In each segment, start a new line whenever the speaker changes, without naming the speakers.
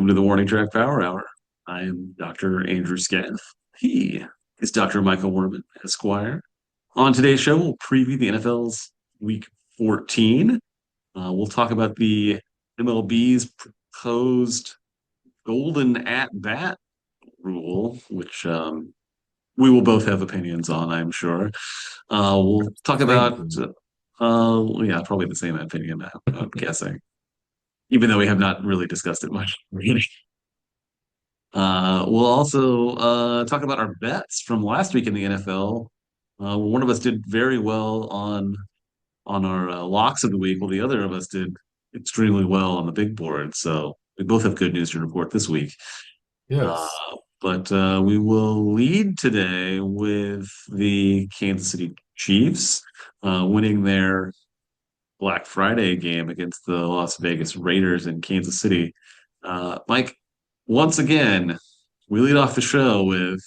welcome to the Warning Track Power Hour. I am Dr. Andrew Scaff. He is Dr. Michael Werman, Esquire. On today's show, we'll preview the NFL's Week 14. We'll talk about the MLB's proposed golden at bat rule, which we will both have opinions on, I'm sure. We'll talk
Same
about,
opinion.
yeah, probably the same opinion, I'm guessing, even though we have not really discussed it much. We'll also talk about our bets from last week in the NFL. One of us did very well on our locks of the week, while the other of us did extremely well on the big board. So we both have good news to report this week. Uh,
Yes.
but we will lead today with the Kansas City Chiefs winning their Black Friday game against the Las Vegas Raiders in Kansas City. Mike, once again, we lead off the show with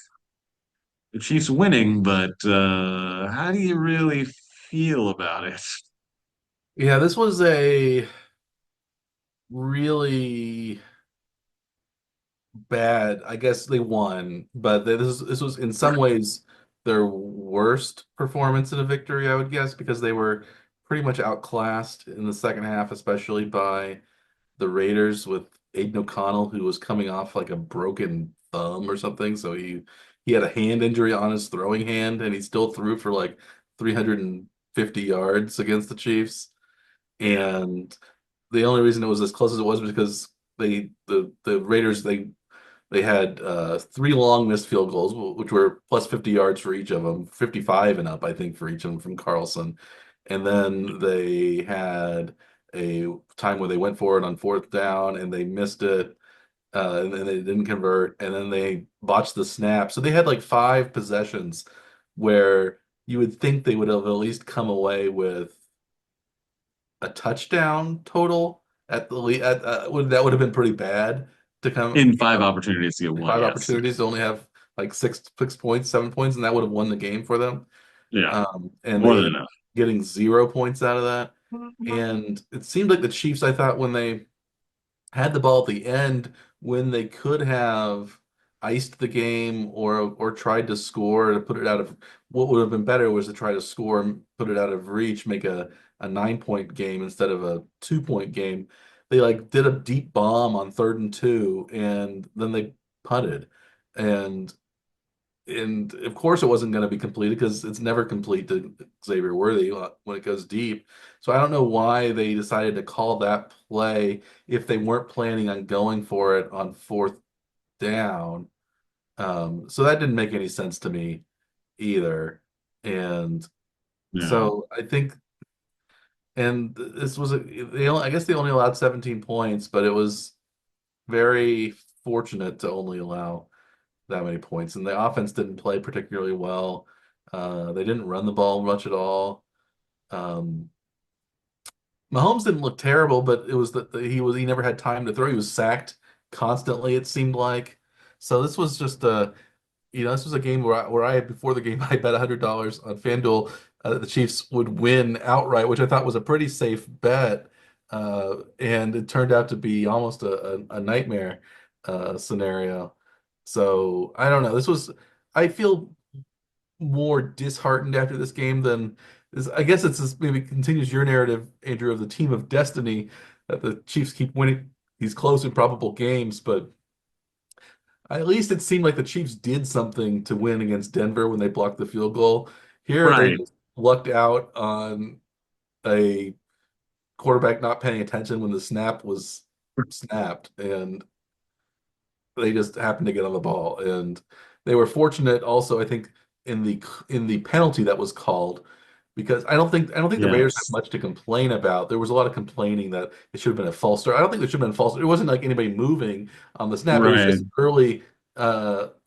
the Chiefs winning, but how do you really feel about it?
Yeah, this was a really bad. I guess they won, but this was in some ways their worst performance in a victory, I would guess, because they were pretty much outclassed in the second half, especially by the Raiders with Aiden O'Connell, who was coming off like a broken thumb or something. So he had a hand injury on his throwing hand, and he still threw for like 350 yards against the Chiefs.
Yeah.
And the only reason it was as close as it was because the Raiders they had three long missed field goals, which were plus 50 yards for each of them, 55 and up, I think, for each of them from Carlson. And then they had a time where they went for it on fourth down and they missed it, and then they didn't convert, and then they botched the snap. So they had like five possessions where you would think they would have at least come away with a touchdown total at the lead. That would have been pretty bad to come,
In five opportunities to get one,
five
yes.
opportunities to only have like six points, 7 points, and that would have won the game for them.
Yeah,
And
more
they
than
ended up
enough.
getting 0 points out of that. And it seemed like the Chiefs, I thought, when they had the ball at the end, when they could have iced the game or tried to score to put it out of, what would have been better was to try to score and put it out of reach, make a 9 point game instead of a 2 point game. They like did a deep bomb on 3rd and 2, and then they punted. And and of course it wasn't going to be completed because it's never complete to Xavier Worthy when it goes deep. So I don't know why they decided to call that play if they weren't planning on going for it on fourth down. So that didn't make any sense to me either. And
Yeah.
so I think, and this was I guess they only allowed 17 points, but it was very fortunate to only allow that many points. And the offense didn't play particularly well. They didn't run the ball much at all. Um, Mahomes didn't look terrible, but it was that he never had time to throw. He was sacked constantly, it seemed like. So this was just this was a game where I before the game I bet $100 on FanDuel the Chiefs would win outright, which I thought was a pretty safe bet. And it turned out to be almost a nightmare scenario. So I don't know. I feel more disheartened after this game than is. I guess it's this maybe continues your narrative, Andrew, of the team of destiny that the Chiefs keep winning these close and probable games, but at least it seemed like the Chiefs did something to win against Denver when they blocked the field goal. Here they
Right.
just lucked out on a quarterback not paying attention when the snap was snapped, and they just happened to get on the ball. And they were fortunate also, I think, in the penalty that was called, because I don't think the Raiders have
Yes.
much to complain about. There was a lot of complaining that it should have been a false start. I don't think there should have been a false start. It wasn't like anybody moving on the snap. It was
Right.
just an early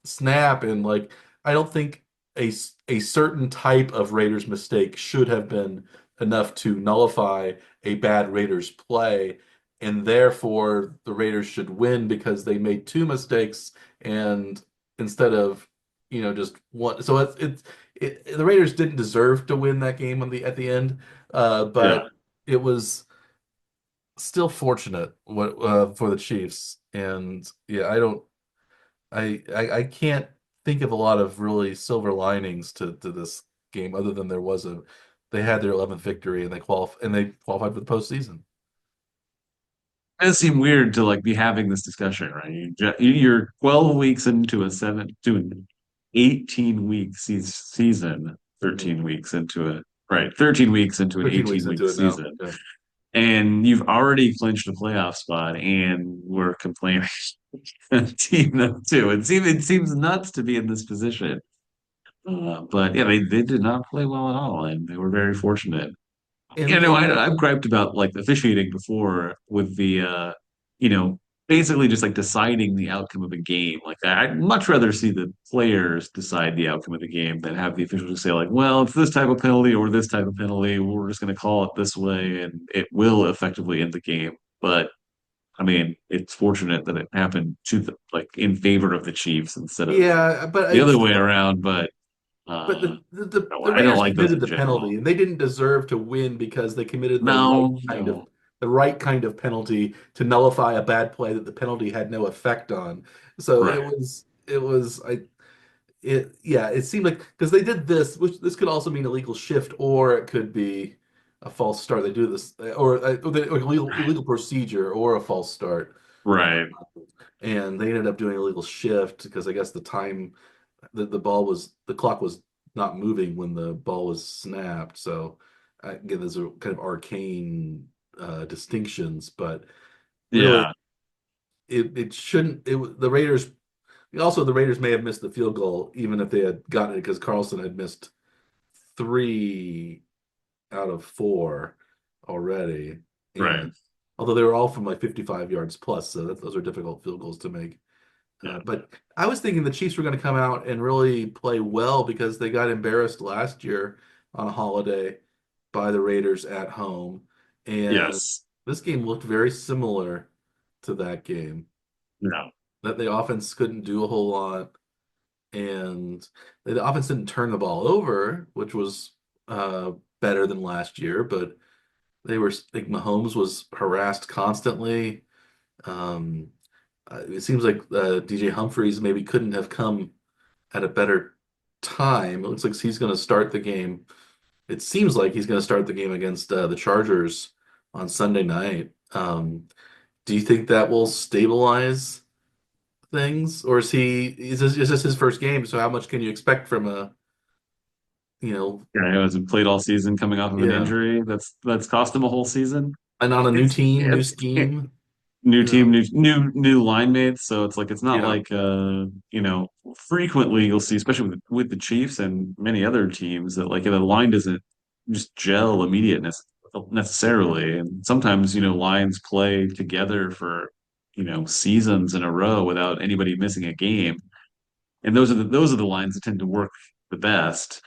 snap, and like I don't think a certain type of Raiders mistake should have been enough to nullify a bad Raiders play, and therefore the Raiders should win because they made two mistakes and instead of just one. So the Raiders didn't deserve to win that game at the end,
Yeah.
but it was still fortunate what for the Chiefs. And yeah, I can't think of a lot of really silver linings to this game other than they had their 11th victory and they qualified for the postseason.
It does seem weird to like be having this discussion, right? You're 12 weeks into a seven to an 18 week season,
Mhm.
13 weeks into it, right? 13 weeks into an
13 weeks
18 week
into it now.
season,
Yeah.
and you've already clinched a playoff spot, and we're complaining. Team them too. It seems nuts to be in this position, but yeah, they did not play well at all, and they were very fortunate.
And
You know, I've griped about like officiating before with the you know, basically just like deciding the outcome of a game. Like I'd much rather see the players decide the outcome of the game than have the officials say like, well, it's this type of penalty or this type of penalty. We're just going to call it this way, and it will effectively end the game. But I mean, it's fortunate that it happened to the like in favor of the Chiefs instead of
yeah, but
the other
it's
way around. But
but
no,
the
I don't
Raiders
like those
committed
in
the
general.
penalty, and they didn't deserve to win because they committed
No, no,
the right kind of penalty to nullify a bad play that the penalty had no effect on. So
right,
it was I it yeah, it seemed like because they did this, which this could also mean illegal shift, or it could be a false start. They do this, or illegal procedure, or a false start,
right.
and they ended up doing illegal shift because I guess the clock was not moving when the ball was snapped. So again, those are kind of arcane distinctions, but really,
Yeah,
it shouldn't. The Raiders also the Raiders may have missed the field goal even if they had gotten it because Carlson had missed 3 out of 4 already,
right.
and although they were all from like 55 yards plus, so those are difficult field goals to make.
Yeah,
But I was thinking the Chiefs were going to come out and really play well because they got embarrassed last year on a holiday by the Raiders at home. And
yes.
this game looked very similar to that game,
No,
that the offense couldn't do a whole lot. And the offense didn't turn the ball over, which was better than last year, but like Mahomes was harassed constantly. Um, it seems like DJ Humphries maybe couldn't have come at a better time. It looks like he's going to start the game. It seems like he's going to start the game against the Chargers on Sunday night. Do you think that will stabilize things, or is this his first game? So how much can you expect from a you know
yeah, he hasn't played all season coming off of an
yeah,
injury. That's cost him a whole season.
and on a new team, new
It's
scheme,
new
you
team,
know?
new line mates. So it's not
Yeah,
like frequently you'll see, especially with the Chiefs and many other teams, that like the line doesn't just gel necessarily. And sometimes lines play together for seasons in a row without anybody missing a game. And those are the lines that tend to work the best.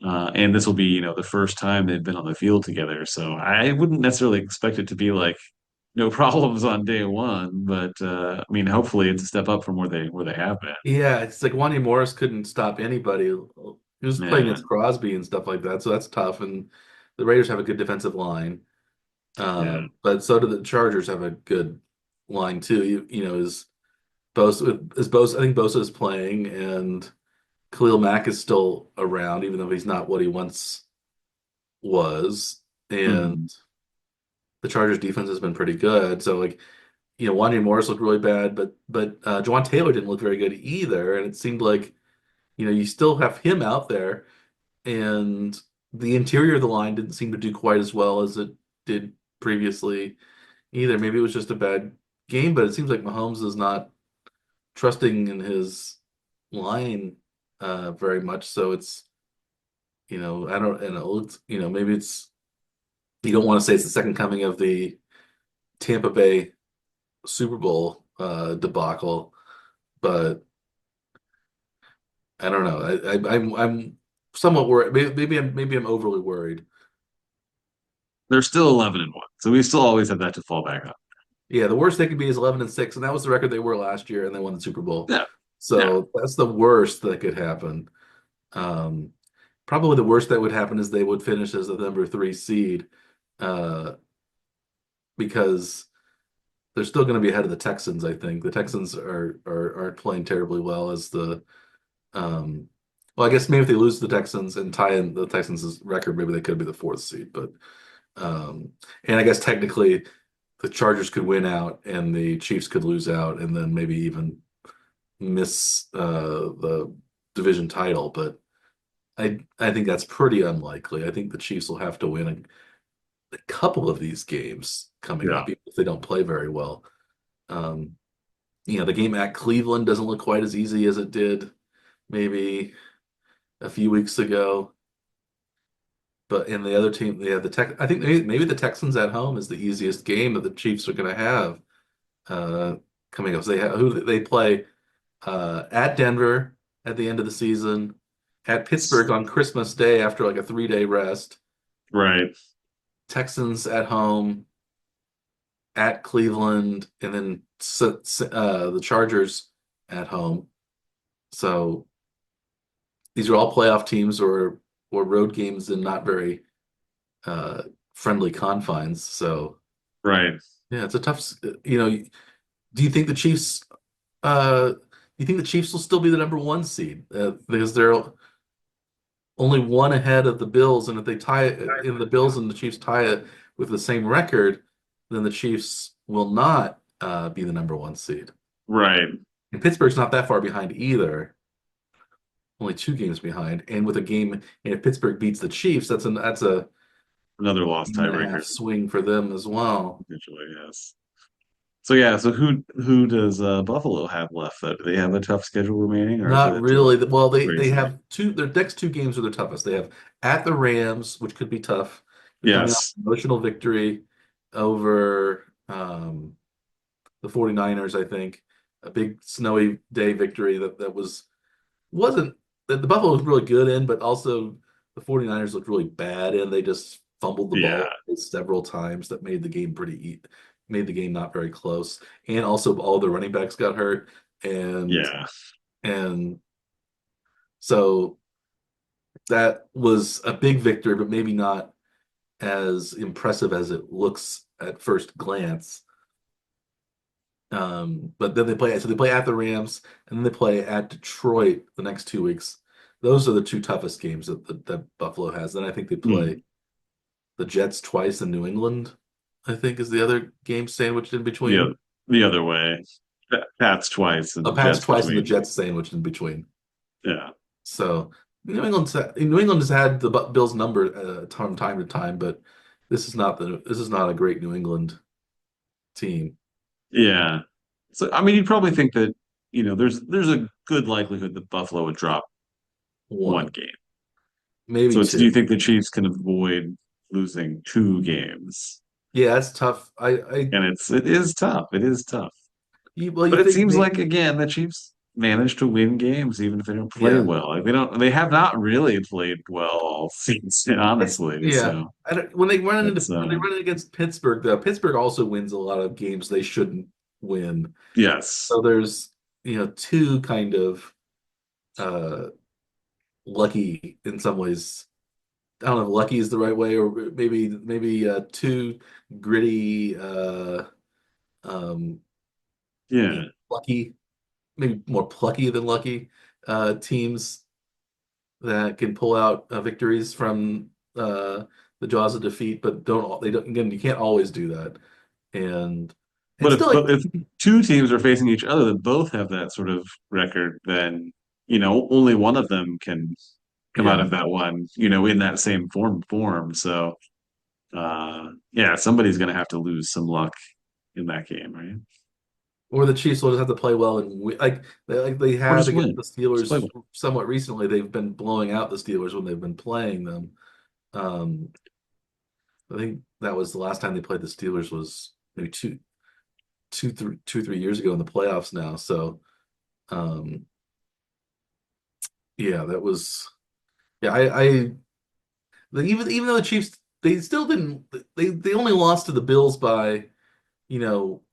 And this will be, the first time they've been on the field together. So I wouldn't necessarily expect it to be like no problems on day one, but I mean, hopefully it's a step up from where they have been.
yeah. It's like Wanya Morris couldn't stop anybody. He was playing
Yeah,
against Crosby and stuff like that, so that's tough. And the Raiders have a good defensive line.
yeah,
But so do the Chargers have a good line too. Is Bosa? I think Bosa is playing, and Khalil Mack is still around, even though he's not what he once was. And
mhm,
the Chargers defense has been pretty good. So like, Wanya Morris looked really bad, but Jawan Taylor didn't look very good either. And it seemed like, you still have him out there, and the interior of the line didn't seem to do quite as well as it did previously either. Maybe it was just a bad game, but it seems like Mahomes is not trusting in his line very much. So I don't, maybe you don't want to say it's the second coming of the Tampa Bay Super Bowl debacle, but I don't know. I'm somewhat worried. Maybe I'm overly worried.
they're still 11-1, so we still always have that to fall back on.
Yeah, the worst they could be is 11-6, and that was the record they were last year, and they won the Super Bowl.
Yeah, yeah.
So that's the worst that could happen. Um, Probably the worst that would happen is they would finish as the number 3 seed. Uh, because they're still going to be ahead of the Texans, I think. The Texans aren't playing terribly well as the um well, I guess maybe if they lose to the Texans and tie in the Texans' record, maybe they could be the fourth seed. But and I guess technically the Chargers could win out and the Chiefs could lose out and then maybe even miss the division title. But I think that's pretty unlikely. I think the Chiefs will have to win a couple of these games coming
Yeah.
up, even if they don't play very well. Um, the game at Cleveland doesn't look quite as easy as it did maybe a few weeks ago. But in the other team, they have the Tech. I think maybe the Texans at home is the easiest game that the Chiefs are going to have uh, coming up. So they have who they play at Denver at the end of the season, at Pittsburgh on Christmas Day after like a 3-day rest,
Right.
Texans at home, at Cleveland, and then the Chargers at home. So these are all playoff teams or road games in not very uh, friendly confines. So
Right.
yeah, it's a tough. Do you think the Chiefs? Do you think the Chiefs will still be the number one seed because they're only one ahead of the Bills, and if they tie it in the Bills and the Chiefs tie it with the same record, then the Chiefs will not be the number one seed.
Right.
And Pittsburgh's not that far behind either, only 2 games behind. And with a game, and if Pittsburgh beats the Chiefs, that's a
Another lost
game and a half
tiebreaker,
swing for them as well.
potentially, yes. So yeah, so who does Buffalo have left though? Do they have a tough schedule remaining, or is
Not
it
really. Well, they
crazy?
have their next 2 games are the toughest. They have at the Rams, which could be tough. They're coming off
Yes.
an emotional victory over the 49ers, I think. A big snowy day victory that wasn't that the Buffalo was really good in, but also the 49ers looked really bad in. They just fumbled the
Yeah.
ball several times that made the game not very close. And also all the running backs got hurt. And
Yeah.
and so that was a big victory, but maybe not as impressive as it looks at first glance. But then they play at the Rams and then they play at Detroit the next 2 weeks. Those are the 2 toughest games that Buffalo has. Then I think they
Hmm.
play the Jets twice in New England, I think is the other game sandwiched in
The
between.
the other way. Pats twice
The
and
Pats
Jets
twice and the
between.
Jets sandwiched in between.
Yeah.
So New England has had the Bills number from time to time, but this is not a great New England team.
Yeah. So I mean, you'd probably think that, there's a good likelihood that Buffalo would drop one
One,
game.
maybe
So do you
two.
think the Chiefs can avoid losing 2 games?
Yeah, that's tough.
And it is tough. It is tough.
Well, you
But it
think
seems like
maybe,
again the Chiefs manage to win games even if they don't play
yeah.
well. Like they have not really played well all season, honestly.
Yeah.
So that's
When they run against Pittsburgh, though, Pittsburgh also wins a lot of games they shouldn't win.
yes.
So there's, two kind of uh lucky in some ways. I don't know if lucky is the right way, or maybe two gritty um
Yeah.
lucky, maybe more plucky than lucky teams that can pull out victories from uh, the jaws of defeat, but they don't again you can't always do that. And
But
still like,
if two teams are facing each other that both have that sort of record, then only one of them can come out
yeah.
of that one, in that same form. So yeah, somebody's gonna have to lose some luck in that game, right?
Or the Chiefs will just have to play well and like they
Or
have
just
against
win.
the
Just play
Steelers
well.
somewhat recently. They've been blowing out the Steelers when they've been playing them. Um, I think that was the last time they played the Steelers was maybe 3 years ago in the playoffs now. So um, yeah, that was yeah. Even though the Chiefs they still didn't they only lost to the Bills by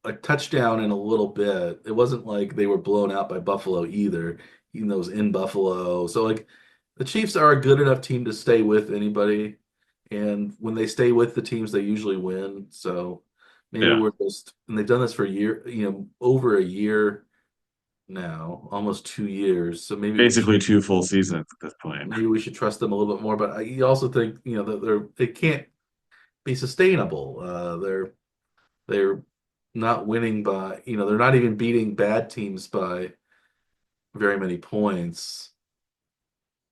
a touchdown and a little bit. It wasn't like they were blown out by Buffalo either, even though it was in Buffalo. So like the Chiefs are a good enough team to stay with anybody, and when they stay with the teams, they usually win. So Maybe
Yeah.
we're just, and they've done this for a year, over a year now, almost 2 years. So
Basically two full seasons at this point.
maybe we should trust them a little bit more. But you also think, that they can't be sustainable. They're not winning by, they're not even beating bad teams by very many points,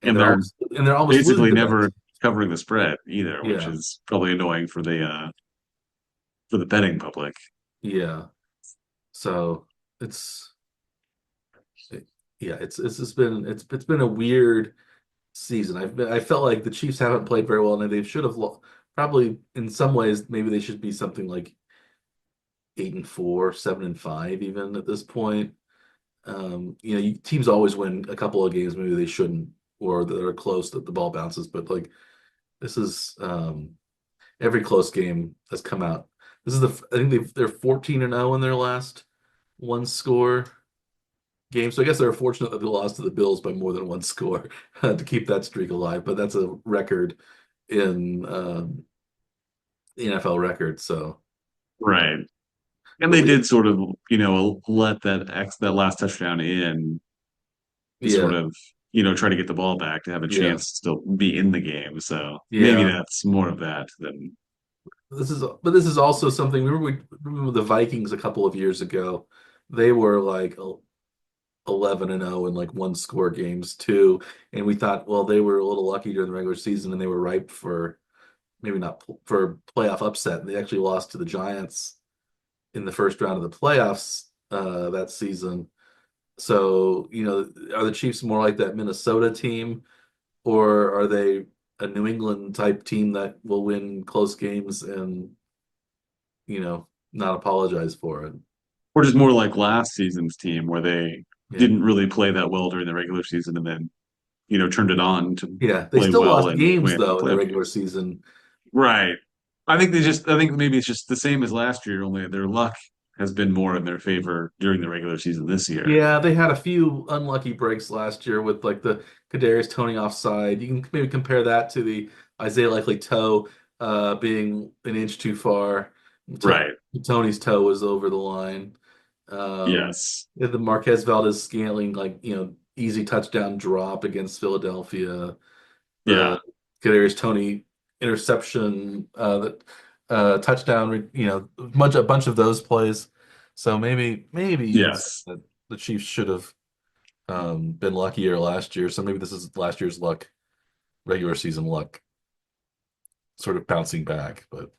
and
And
they're
they're
almost and they're almost losing
basically
to bad
never
teams.
covering the spread either, which
Yeah,
is probably annoying for the betting public.
yeah. So it's yeah, it's just been it's been a weird season. I felt like the Chiefs haven't played very well, and they should have probably in some ways maybe they should be something like 8-4, 7-5 even at this point. Teams always win a couple of games maybe they shouldn't, or that are close that the ball bounces, but like this is every close game has come out. This is I think they're 14-0 in their last one score game. So I guess they're fortunate that they lost to the Bills by more than one score to keep that streak alive. But that's a record in the NFL record. So,
Right. And
but
they
we,
did sort of, let that last touchdown in to sort
yeah,
of, try to get the ball back to have a
yeah,
chance to still be in the game. So maybe
yeah.
that's more of that than
But this is also something we remember the Vikings a couple of years ago. They were like 11-0 in like one score games too, and we thought, well, they were a little lucky during the regular season, and they were ripe for maybe not for playoff upset. They actually lost to the Giants in the first round of the playoffs that season. So, are the Chiefs more like that Minnesota team, or are they a New England type team that will win close games and, not apologize for it?
or just more like last season's team where they
Yeah.
didn't really play that well during the regular season and then, turned it on to
Yeah. They
play
still
well
lost
and
games
win
though in the
playoff
regular
games.
season.
Right. I think maybe it's just the same as last year, only their luck has been more in their favor during the regular season this year.
Yeah, they had a few unlucky breaks last year with like the Kadarius Toney offside. You can maybe compare that to the Isaiah Likely toe being an inch too far. To
Right.
Tony's toe was over the line.
Yes.
The Marquez Valdez Scantling like easy touchdown drop against Philadelphia.
Yeah.
The Kadarius Toney interception, that touchdown. A bunch of those plays. So maybe you can say
Yes.
that the Chiefs should have been luckier last year. So maybe this is last year's luck, regular season luck, sort of bouncing back. But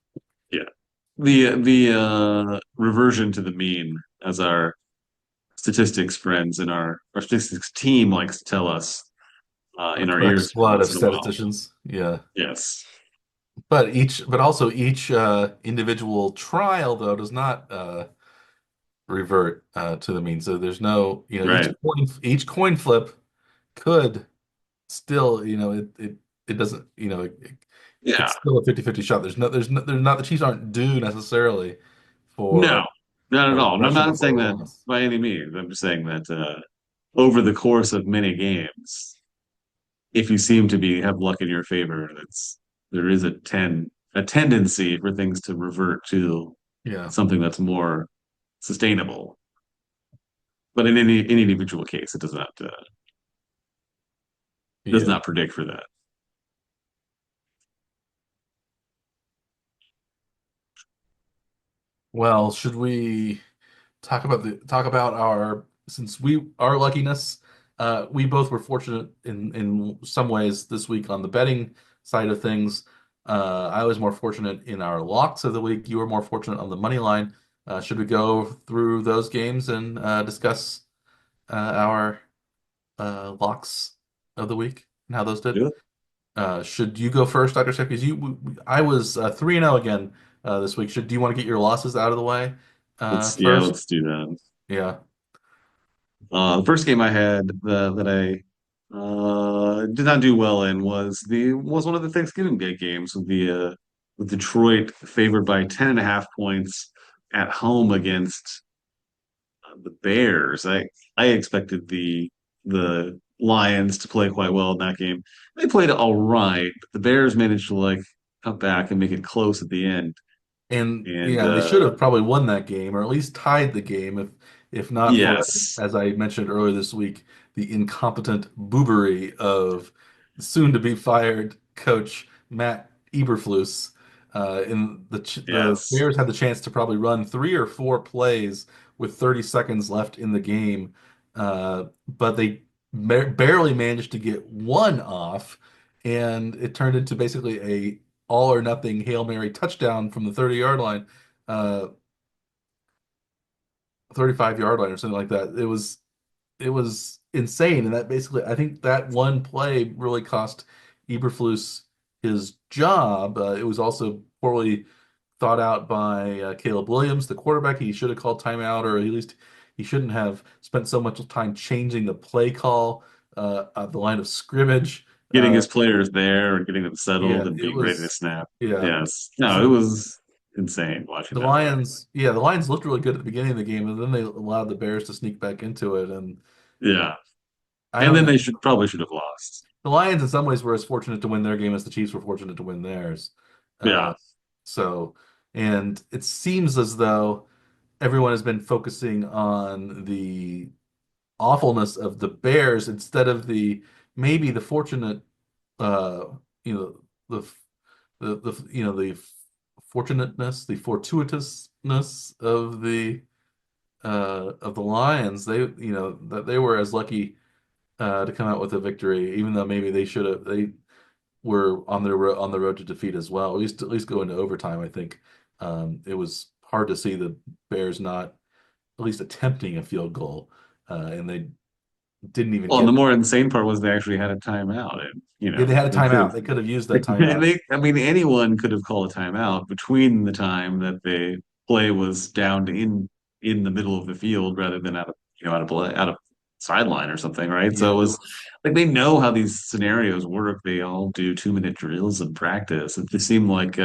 Yeah. The reversion to the mean, as our statistics friends and our statistics team likes to tell us
a
in our
crack
ears
squad of
once in a while.
statisticians, yeah.
Yes.
But also each individual trial though does not revert to the mean. So there's no,
Right.
each coin flip could still, it doesn't,
Yeah.
it's still a 50-50 shot. There's not the Chiefs aren't due necessarily
No,
for
not
a
at all. And I'm
regression
not
before
saying
a
that
loss.
by any means. I'm just saying that over the course of many games, if you seem to be have luck in your favor, there is a tendency for things to revert to
Yeah.
something that's more sustainable. But in any individual case, it does
Yeah.
not predict for that.
Well, should we talk about our since we our luckiness? We both were fortunate in some ways this week on the betting side of things. I was more fortunate in our locks of the week. You were more fortunate on the money line. Should we go through those games and discuss our locks of the week and how those did?
Yeah.
Should you go first, Dr. Seth? Because I was 3-0 again this week. Do you want to get your losses out of the way first?
Let's do that.
Yeah.
The first game I had that I did not do well in was one of the Thanksgiving Day games with Detroit favored by 10.5 points at home against the Bears. I expected the Lions to play quite well in that game. They played all right, but the Bears managed to like come back and make it close at the end.
And
And
yeah, they should have probably won that game or at least tied the game if not for,
yes,
as I mentioned earlier this week, the incompetent boobery of soon to be fired coach Matt Eberflus. The
yes,
Bears had the chance to probably run 3 or 4 plays with 30 seconds left in the game, but they barely managed to get one off, and it turned into basically a all or nothing Hail Mary touchdown from the 30-yard line, uh, 35-yard line or something like that. It was insane, and that basically I think that one play really cost Eberflus his job. It was also poorly thought out by Caleb Williams, the quarterback. He should have called timeout, or at least he shouldn't have spent so much time changing the play call at the line of scrimmage.
getting
Uh,
his players there and getting them settled
yeah,
and
it
being ready to
was.
snap.
Yeah.
Yes. No, it
So
was insane watching that play.
The Lions looked really good at the beginning of the game, and then they allowed the Bears to sneak back into it. And
Yeah.
I
And
don't
then
know.
they should have lost.
The Lions, in some ways, were as fortunate to win their game as the Chiefs were fortunate to win theirs.
Yeah.
Uh, so, and it seems as though everyone has been focusing on the awfulness of the Bears instead of the maybe the fortunate, uh, you know, the fortunateness, the fortuitousness of the Lions. That they were as lucky to come out with a victory, even though maybe they were on on the road to defeat as well. At least go into overtime. I think it was hard to see the Bears not at least attempting a field goal, and they didn't even
Well, and the
get.
more insane part was they actually had a timeout, and
Yeah, they had a
they could have.
timeout. They could have used that timeout.
I mean, anyone could have called a timeout between the time that the play was down to in the middle of the field rather than out of sideline or something, right? So
Yeah,
it
it
was
was.
like they know how these scenarios work. They all do 2 minute drills in practice. It just seemed like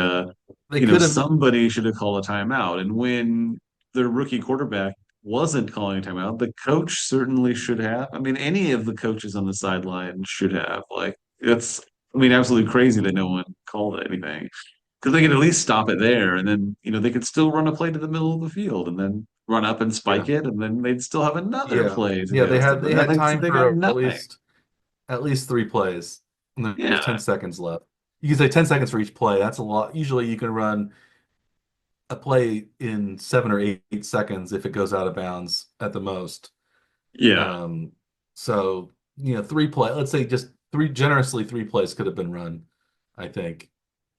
They could have.
somebody should have called a timeout. And when the rookie quarterback wasn't calling a timeout, the coach certainly should have. I mean, any of the coaches on the sideline should have. Like, it's, I mean, absolutely crazy that no one called anything because they could at least stop it there. And then, they could still run a play to the middle of the field and then run up and
Yeah,
spike it. And then they'd still have another
yeah,
play to
yeah.
go.
They
So
had they had time
they got
for
nothing.
at least 3 plays, and there was
Yeah.
10 seconds left. You can say 10 seconds for each play. That's a lot. Usually, you can run a play in 7 or 8 seconds if it goes out of bounds at the most.
Yeah.
Um, so 3 play. Let's say just generously 3 plays could have been run. I think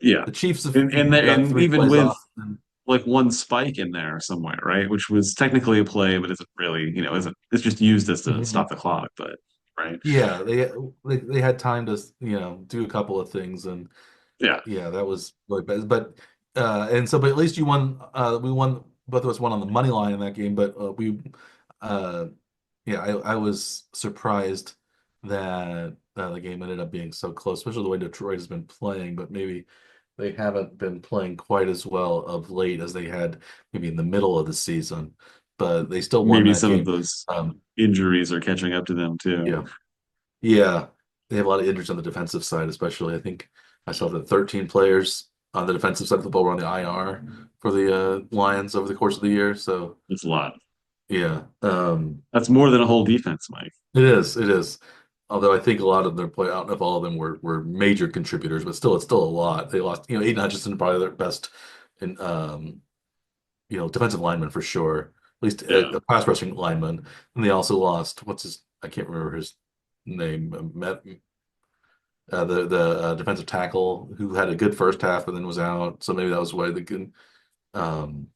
Yeah.
the Chiefs have
And
even
there,
got
and
three
even
plays
with
off. And
like one spike in there somewhere, right? Which was technically a play, but isn't really, isn't it's just used as to
Mhm.
stop the clock, but right.
Yeah, they had time to do a couple of things, and
Yeah.
yeah, that was really bad. But at least you won. We won. Both of us won on the money line in that game. But uh, yeah, I was surprised that the game ended up being so close, especially the way Detroit has been playing. But maybe they haven't been playing quite as well of late as they had maybe in the middle of the season. But they still won
Maybe
that
some of
game.
those
Um,
injuries are catching up to them too.
yeah, yeah, they have a lot of injuries on the defensive side, especially. I think I saw that 13 players on the defensive side of the ball were on the IR for the Lions over the course of the year. So
It's a lot.
yeah,
That's more than a whole defense, Mike.
it is. It is. Although I think a lot of their play, I don't know if all of them were major contributors, but still, it's still a lot. They lost, Aiden Hutchinson, probably their best in, defensive lineman for sure, at least
Yeah.
a pass rushing lineman. And they also lost, I can't remember his name, the defensive tackle who had a good first half and then was out. So maybe that was why they could. Um,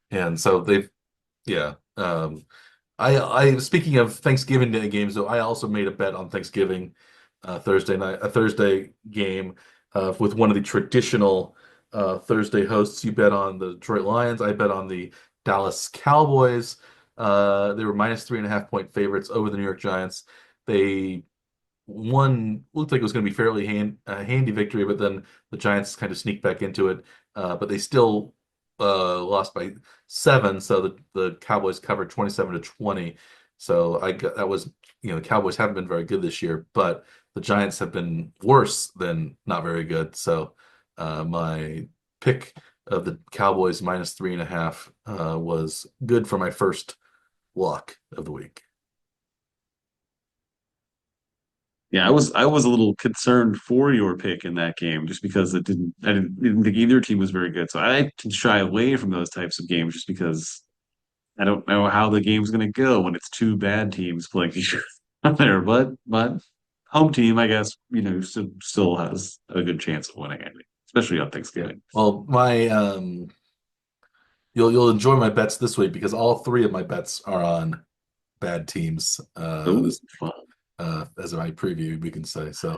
and so they've, yeah. I speaking of Thanksgiving Day games, though, I also made a bet on Thanksgiving Thursday night, a Thursday game with one of the traditional Thursday hosts. You bet on the Detroit Lions. I bet on the Dallas Cowboys. They were minus 3.5 point favorites over the New York Giants. They one looked like it was going to be fairly handy victory, but then the Giants kind of sneaked back into it. But they still lost by 7, so the Cowboys covered 27-20. So that was the Cowboys haven't been very good this year, but the Giants have been worse than not very good. So my pick of the Cowboys minus 3.5 was good for my first lock of the week.
Yeah, I was a little concerned for your pick in that game just because I didn't think either team was very good. So I can shy away from those types of games just because I don't know how the game's going to go when it's two bad teams playing each other there. But home team, I guess, still has a good chance of winning, I think, especially on
Yeah.
Thanksgiving.
Well, my you'll enjoy my bets this week because all three of my bets are on bad teams
Ooh,
this
fun.
as my preview we can say. So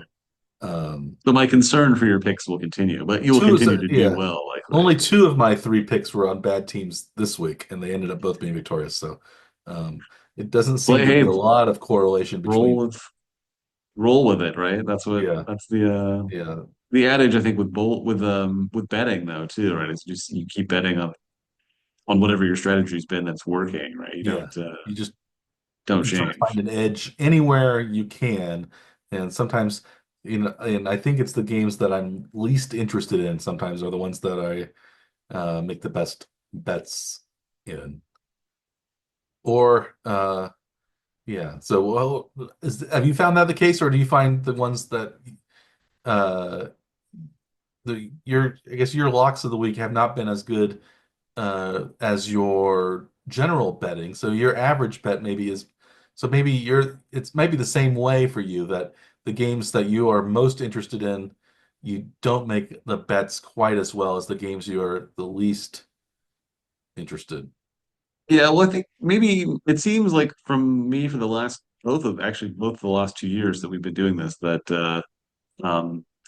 So my concern for your picks will continue, but you will
two is
continue to do
yeah.
well, likely.
Only two of my three picks were on bad teams this week, and they ended up both being victorious. So um, it doesn't seem
Play,
to be
hey,
a lot of correlation
roll
between
with roll with it, right?
yeah,
That's
yeah,
the adage I think with betting though too, right? It's just you keep betting on whatever your strategy's been that's working, right? You
yeah. You just
don't
you try to find
change.
an edge anywhere you can, and sometimes and I think it's the games that I'm least interested in. Sometimes are the ones that I make the best bets in, or yeah. So well, have you found that the case, or do you find the ones that uh your I guess your locks of the week have not been as good as your general betting. So your average bet maybe is so maybe it's maybe the same way for you that the games that you are most interested in, you don't make the bets quite as well as the games you are the least interested.
Yeah, well, I think maybe it seems like from me for the last both of the last 2 years that we've been doing this that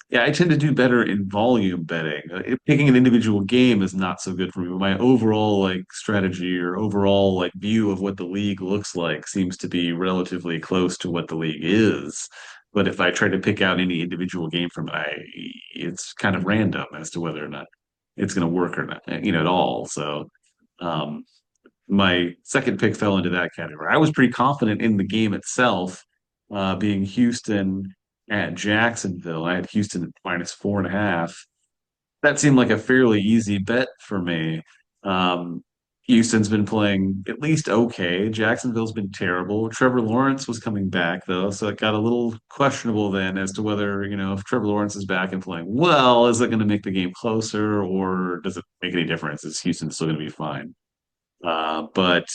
yeah, I tend to do better in volume betting. Picking an individual game is not so good for me. But my overall like strategy or overall like view of what the league looks like seems to be relatively close to what the league is. But if I try to pick out any individual game from it, it's kind of random as to whether or not it's going to work or not, at all. So, um, my second pick fell into that category. I was pretty confident in the game itself, being Houston at Jacksonville. I had Houston at minus 4.5. That seemed like a fairly easy bet for me. Um, Houston's been playing at least okay. Jacksonville's been terrible. Trevor Lawrence was coming back though, so it got a little questionable then as to whether, if Trevor Lawrence is back and playing well, is it going to make the game closer or does it make any difference? Is Houston still going to be fine? But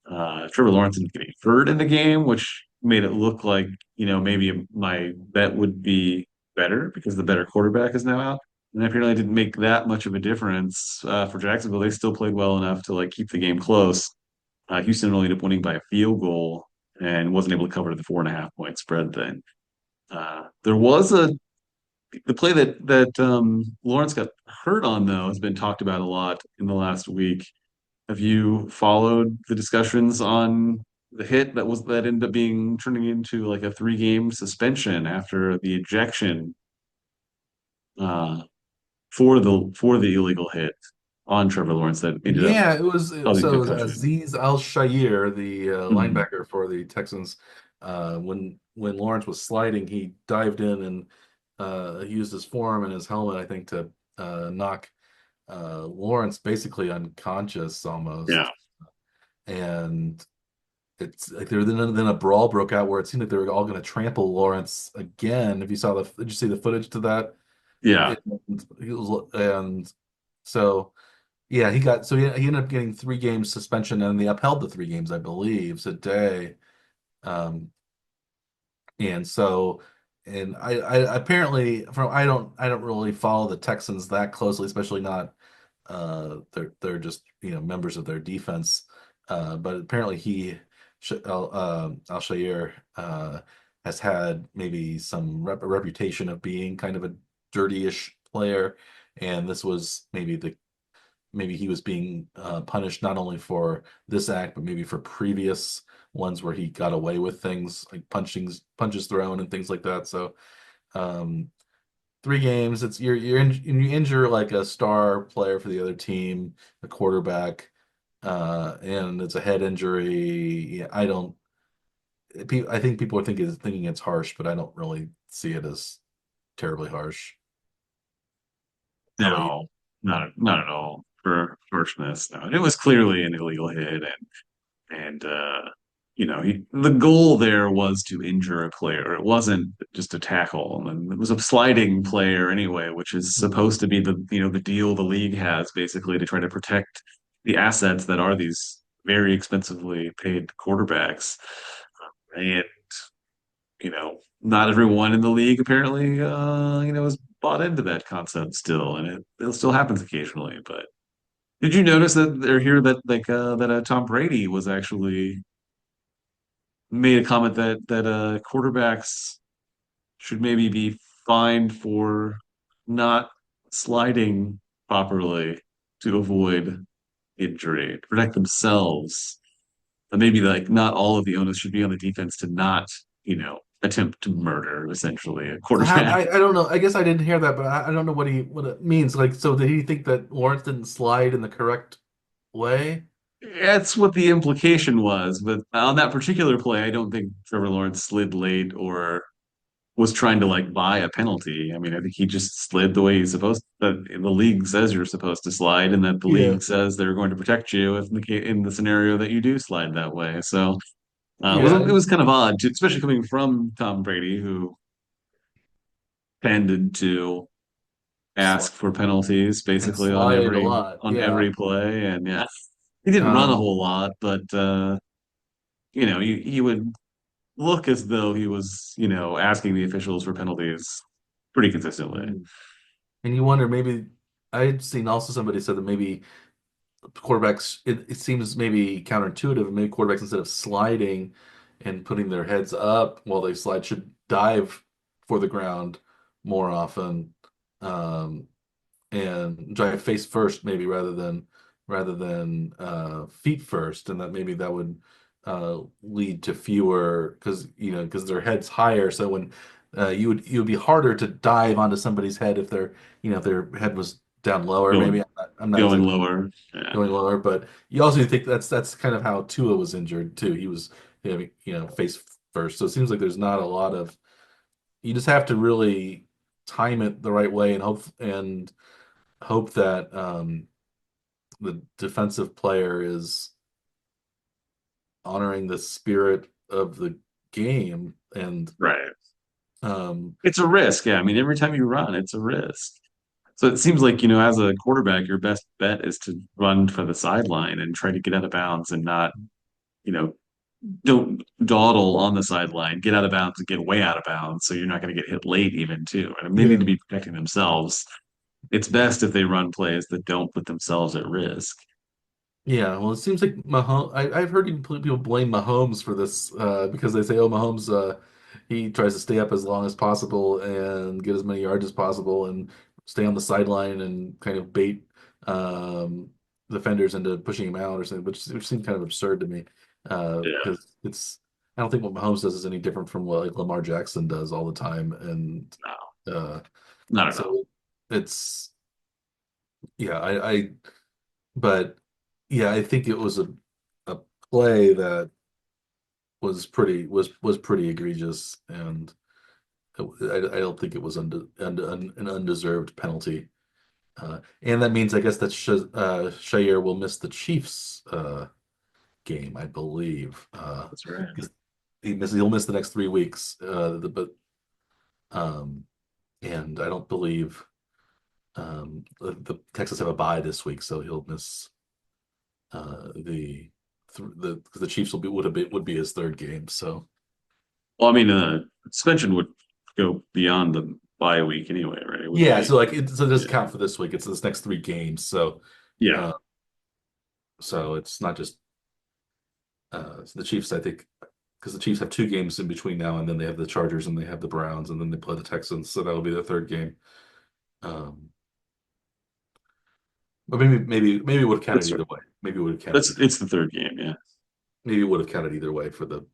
Trevor Lawrence ended up getting hurt in the game, which made it look like, maybe my bet would be better because the better quarterback is now out. And apparently it didn't make that much of a difference for Jacksonville. They still played well enough to like keep the game close. Houston only ended up winning by a field goal and wasn't able to cover the 4.5 point spread then. There was the play that Lawrence got hurt on though has been talked about a lot in the last week. Have you followed the discussions on the hit that ended up being turning into like a 3 game suspension after the ejection uh, for the illegal hit on Trevor Lawrence that ended up
Yeah, it was
causing
so it was
concussion?
Aziz Al-Shaair, the
Mhm.
linebacker for the Texans. When Lawrence was sliding, he dived in and used his forearm and his helmet, I think, to knock Lawrence basically unconscious
Yeah,
almost. And it's like then a brawl broke out where it seemed like they were all going to trample Lawrence again. If you saw did you see the footage to that?
yeah,
And so. Yeah, he ended up getting 3 games suspension, and they upheld the 3 games, I believe, today. Um, and so, and I apparently from I don't really follow the Texans that closely, especially not they're just members of their defense. But apparently Al Shayer has had maybe some reputation of being kind of a dirty-ish player, and this was maybe he was being punished not only for this act, but maybe for previous ones where he got away with things like punches thrown and things like that. So, um, 3 games, it's you injure like a star player for the other team, a quarterback, and it's a head injury. Yeah, I think people are thinking it's harsh, but I don't really see it as terribly harsh. How about you?
no, not at all for harshness. No. And it was clearly an illegal hit, and the goal there was to injure a player. It wasn't just a tackle, and it was a sliding player anyway, which is
Mhm.
supposed to be the deal the league has basically to try to protect the assets that are these very expensively paid quarterbacks. And not everyone in the league apparently has bought into that concept still, and it still happens occasionally. But did you notice that they're here that Tom Brady was actually made a comment that quarterbacks should maybe be fined for not sliding properly to avoid injury, to protect themselves. And maybe like not all of the onus should be on the defense to not, attempt to murder essentially a quarterback.
I don't know. I guess I didn't hear that, but I don't know what it means. Like, so did he think that Lawrence didn't slide in the correct way?
That's what the implication was, but on that particular play, I don't think Trevor Lawrence slid late or was trying to like buy a penalty. I mean, I think he just slid the way he's supposed that the league says you're supposed to slide, and that the
Yeah.
league says they're going to protect you if in the scenario that you do slide that way. So it
Yeah.
was kind of odd, especially coming from Tom Brady, who tended to ask
Slide
for penalties
and
basically
slide a lot.
on
Yeah.
every play, and yeah, he didn't run a
Um,
whole lot, but he would look as though he was, asking the officials for penalties pretty consistently.
and you wonder maybe I'd seen also somebody said that maybe quarterbacks it seems maybe counterintuitive. Maybe quarterbacks instead of sliding and putting their heads up while they slide should dive for the ground more often. Um, and drive face first maybe rather than feet first, and that maybe that would lead to fewer because their head's higher, so when you would be harder to dive onto somebody's head if their head was down lower maybe.
Going
I'm not
going
exactly
lower. Yeah.
going lower, but you also think that's kind of how Tua was injured too. He was face first, so it seems like there's not a lot of you just have to really time it the right way and hope that the defensive player is honoring the spirit of the game and
Right.
um,
It's a risk. Yeah. I mean, every time you run, it's a risk. So it seems like, as a quarterback, your best bet is to run for the sideline and try to get out of bounds and not, you know, don't dawdle on the sideline, get out of bounds and get way out of bounds. So you're not going to get hit late even too. And they need
yeah.
to be protecting themselves. It's best if they run plays that don't put themselves at risk.
Yeah, well, it seems like I've heard people blame Mahomes for this because they say, "Oh, Mahomes, he tries to stay up as long as possible and get as many yards as possible and stay on the sideline and kind of bait defenders into pushing him out or something," which seems kind of absurd to me
Yeah.
because I don't think what Mahomes does is any different from what like Lamar Jackson does all the time, and
No,
uh,
not at all.
so it's yeah, but yeah, I think it was a play that was pretty egregious, and I don't think it was an undeserved penalty. And that means I guess that Shayer will miss the Chiefs game, I believe.
That's right.
'Cause he'll miss the next 3 weeks. But um, and I don't believe the Texans have a bye this week, so he'll miss the Chiefs would be his third game. So
Well, I mean, suspension would go beyond the bye week anyway, right? It wouldn't
yeah,
be.
so like it doesn't
Yeah.
count for this week. It's this next 3 games. So
Yeah.
uh, so it's not just the Chiefs. I think because the Chiefs have 2 games in between now, and then they have the Chargers and they have the Browns, and then they play the Texans. So that will be their third game. Um, but maybe it would have counted
That's
either
right.
way. Maybe it would have counted either.
It's the third game. Yeah.
Maybe it would have counted either way for the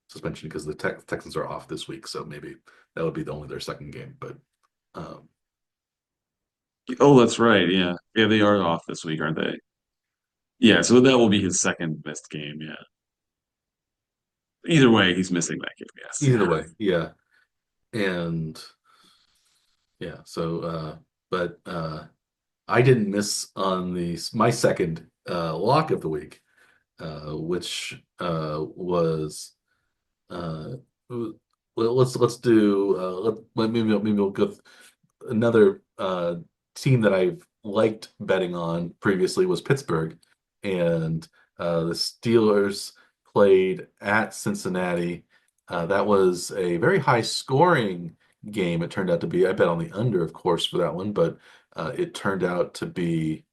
suspension because the Texans are off this week. So maybe that would be only their second game. But um,
Oh, that's right. Yeah. Yeah, they are off this week, aren't they? Yeah,
yeah,
so that will be his second missed game. Yeah. Either way, he's missing that game. Yes.
either
Yeah.
way, yeah. And yeah, so but I didn't miss on the my second lock of the week, which was uh, let's do maybe we'll go another team that I've liked betting on previously was Pittsburgh, and the Steelers played at Cincinnati. That was a very high scoring game. It turned out to be. I bet on the under, of course, for that one, but it turned out to be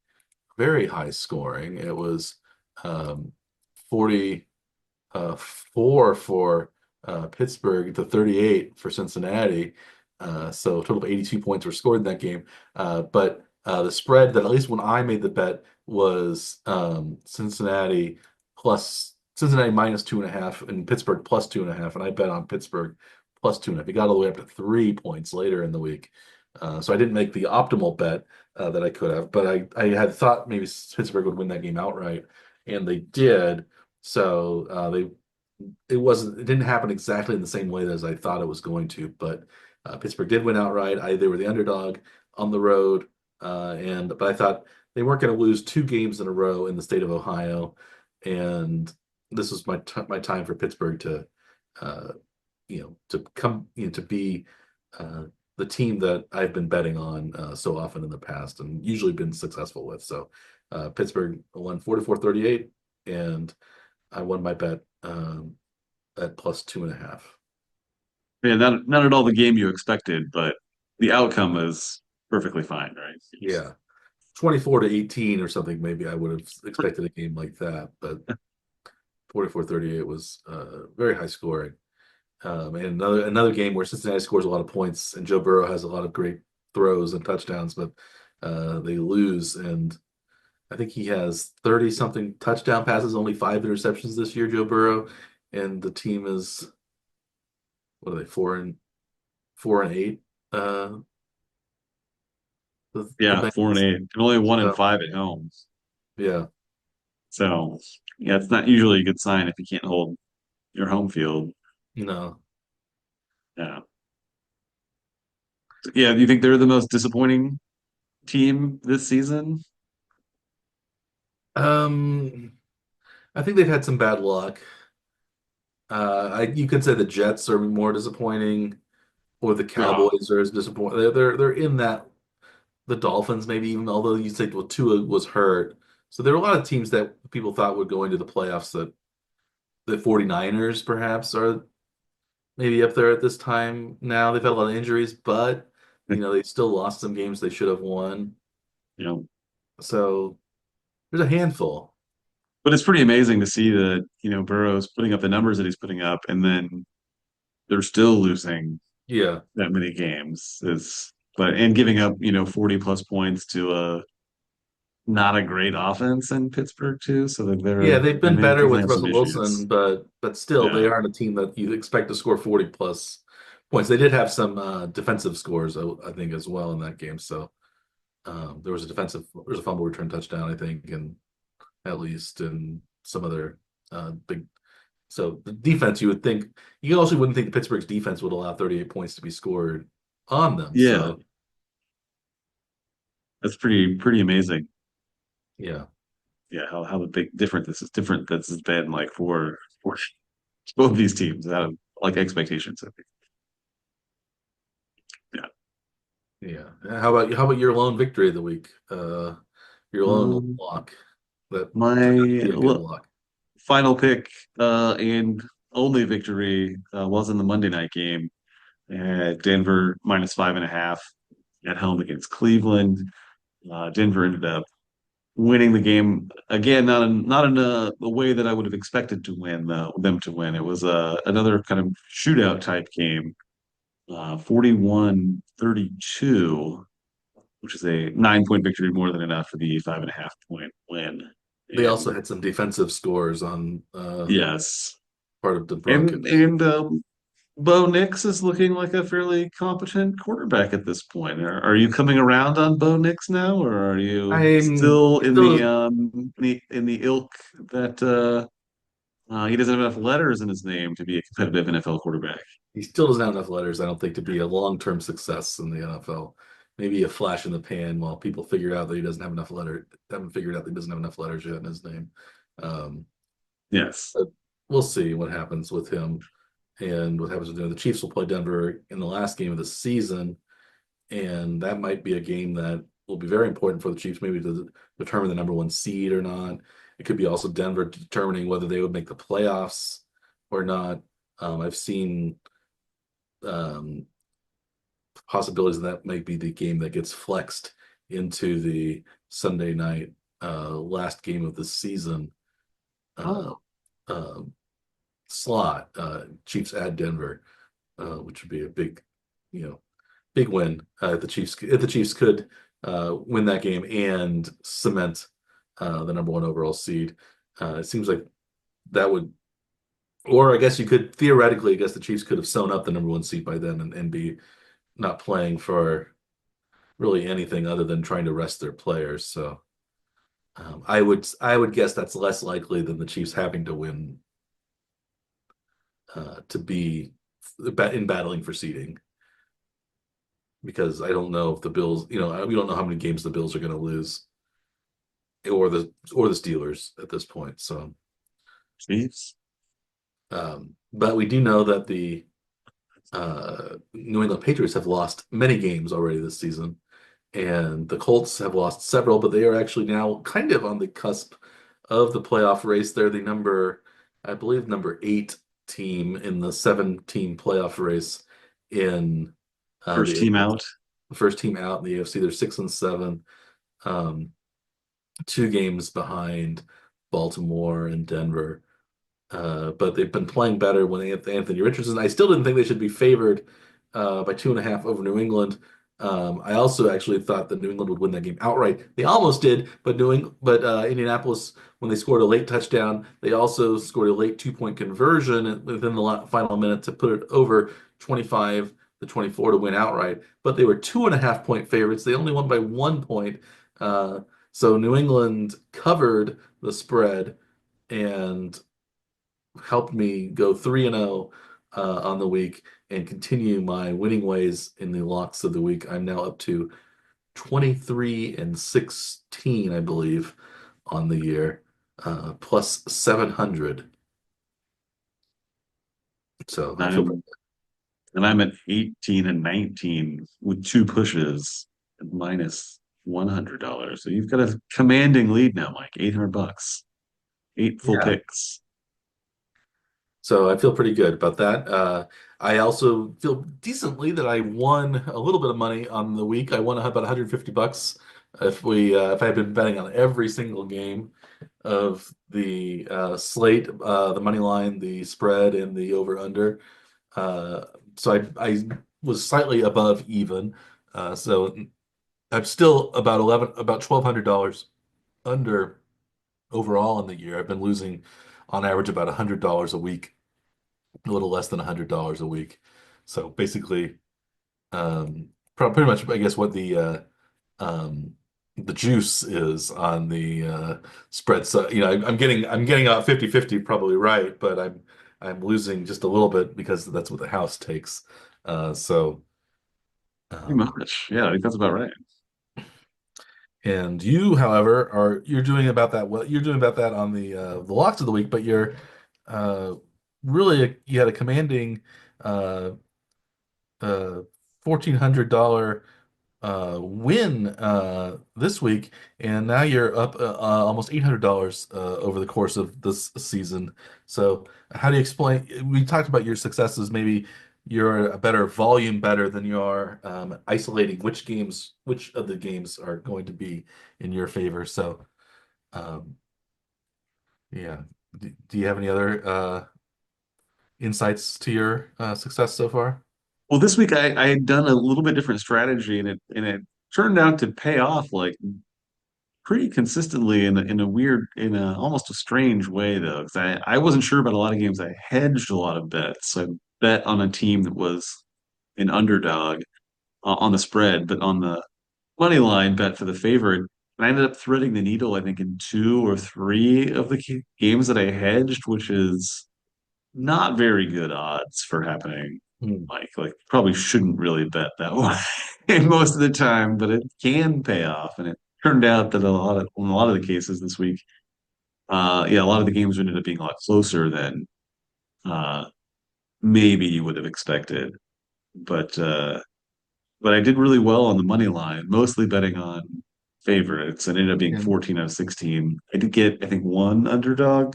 very high scoring. It was 40 4 for Pittsburgh to 38 for Cincinnati. So a total of 82 points were scored in that game. But the spread that at least when I made the bet was Cincinnati minus 2.5 and Pittsburgh plus 2.5. And I bet on Pittsburgh plus 2.5. It got all the way up to 3 points later in the week. So I didn't make the optimal bet that I could have, but I had thought maybe Pittsburgh would win that game outright, and they did. So it didn't happen exactly in the same way as I thought it was going to, but Pittsburgh did win outright. They were the underdog on the road, but I thought they weren't going to lose two games in a row in the state of Ohio, and this was my time for Pittsburgh to uh, to come to be uh, the team that I've been betting on so often in the past and usually been successful with. So Pittsburgh won 44-38, and I won my bet at plus 2.5.
Yeah, not at all the game you expected, but the outcome is perfectly fine, right?
Yeah, 24-18 or something. Maybe I would have expected a game like that, but 44-38 was very high scoring. And another game where Cincinnati scores a lot of points and Joe Burrow has a lot of great throws and touchdowns, but they lose. And I think he has 30 something touchdown passes, only 5 interceptions this year, Joe Burrow. And the team is, what are they, 4-8? Uh, the
Yeah, four and
Bengals.
eight, and only 1 and
So,
5 at home.
yeah,
So yeah, it's not usually a good sign if you can't hold your home field.
no.
Yeah. Yeah, do you think they're the most disappointing team this season?
Um, I think they've had some bad luck. You could say the Jets are more disappointing, or the
Oh,
Cowboys are as disappointing. They're in that the Dolphins maybe even although you said well Tua was hurt. So there are a lot of teams that people thought would go into the playoffs that the 49ers perhaps are maybe up there at this time now. They've had a lot of injuries, but they still lost some games they should have won.
you know,
So there's a handful.
but it's pretty amazing to see that, Burrow's putting up the numbers that he's putting up, and then they're still losing
Yeah.
that many games. And giving up, 40 plus points to a not a great offense in Pittsburgh too. So that
Yeah, they've
they
been better
definitely
with
have some
Russell
issues.
Wilson, but still they
Yeah.
aren't a team that you expect to score 40 plus points. They did have some defensive scores, I think, as well in that game. So there was a fumble return touchdown, I think, and at least and some other big. So the defense, you also wouldn't think Pittsburgh's defense would allow 38 points to be scored on them.
Yeah.
So
That's pretty amazing.
yeah,
Yeah, how the big different this is different this has been like for both of these teams out of like expectations, I think. Yeah.
yeah. How about your lone victory of the week? Your lone
Um,
lock that turned out to
my
be a good lock.
final pick and only victory was in the Monday night game at Denver minus 5.5 at home against Cleveland. Denver ended up winning the game again, not in a way that I would have expected to win them to win. It was another kind of shootout type game, 41-32, which is a 9 point victory, more than enough for the 5.5 point win.
They also
And
had some defensive scores on
yes,
part of the
and
Broncos.
and Bo Nix is looking like a fairly competent quarterback at this point. Are you coming around on Bo Nix now, or are you
I'm
still in the
still
ilk that he doesn't have enough letters in his name to be a competitive NFL quarterback?
he still doesn't have enough letters, I don't think, to be a long-term success in the NFL. maybe a flash in the pan while people figure out that he doesn't have enough haven't figured out that he doesn't have enough letters yet in his name. Um,
Yes.
but we'll see what happens with him and what happens with him. The Chiefs will play Denver in the last game of the season, and that might be a game that will be very important for the Chiefs, maybe to determine the number one seed or not. It could be also Denver determining whether they would make the playoffs or not. I've seen um, possibilities that might be the game that gets flexed into the Sunday night last game of the season uh,
Oh,
uh, slot. Chiefs at Denver, which would be a big, you know, big win if the Chiefs could win that game and cement the number one overall seed. It seems like that would, or I guess you could theoretically, I guess the Chiefs could have sewn up the number one seed by then and be not playing for really anything other than trying to rest their players. So I would guess that's less likely than the Chiefs having to win to be in battling for seeding because I don't know if the Bills, we don't know how many games the Bills are going to lose or the Steelers at this point. So,
Chiefs.
but we do know that the New England Patriots have lost many games already this season, and the Colts have lost several, but they are actually now kind of on the cusp of the playoff race. They're I believe, number 8 team in the 7-team playoff race in
First
the
team out.
first team out in the AFC. They're 6-7, um, 2 games behind Baltimore and Denver. But they've been playing better when Anthony Richardson. I still didn't think they should be favored by 2.5 over New England. I also actually thought that New England would win that game outright. They almost did, but Indianapolis, when they scored a late touchdown, they also scored a late 2-point conversion within the final minute to put it over 25-24 to win outright. But they were 2.5-point favorites. They only won by 1 point. Uh, so New England covered the spread and helped me go 3-0 on the week and continue my winning ways in the locks of the week. I'm now up to 23-16, I believe, on the year, plus 700. So I feel pretty
I'm and I'm at 18 and 19 with 2 pushes and minus $100. So you've got a commanding lead now, Mike. $800. 8 full
Yeah.
picks.
So I feel pretty good about that. I also feel decently that I won a little bit of money on the week. I won about $150 if I had been betting on every single game of the slate, the money line, the spread, and the over under. Uh, so I was slightly above even. So I'm still about $1,200 under overall in the year. I've been losing on average about $100 a week, a little less than $100 a week. So basically, pretty much, I guess what um, the juice is on the spread. So, I'm getting out 50-50 probably right, but I'm losing just a little bit because that's what the house takes. So,
Pretty
um,
much. Yeah, I think that's about right.
and you, however, you're doing about that. Well, you're doing about that on the locks of the week, but uh, you had a commanding uh, uh, $1,400 win this week, and now you're up almost $800 over the course of this season. So, how do you explain? We talked about your successes. Maybe you're a better volume better than you are isolating which of the games are going to be in your favor. So, um, yeah. Do you have any other insights to your success so far?
Well, this week I had done a little bit different strategy and it turned out to pay off like pretty consistently in a almost a strange way though. 'Cause I wasn't sure about a lot of games. I hedged a lot of bets. I bet on a team that was an underdog on the spread, but on the money line bet for the favorite. And I ended up threading the needle, I think, in 2 or 3 of the games that I hedged, which is not very good odds for happening.
Hmm.
Like probably shouldn't really bet that way most of the time, but it can pay off. And it turned out that in a lot of the cases this week, yeah, a lot of the games ended up being a lot closer than uh, maybe you would have expected. But but I did really well on the money line, mostly betting on favorites, and ended up being
And
14 out of 16. I did get, I think, one underdog,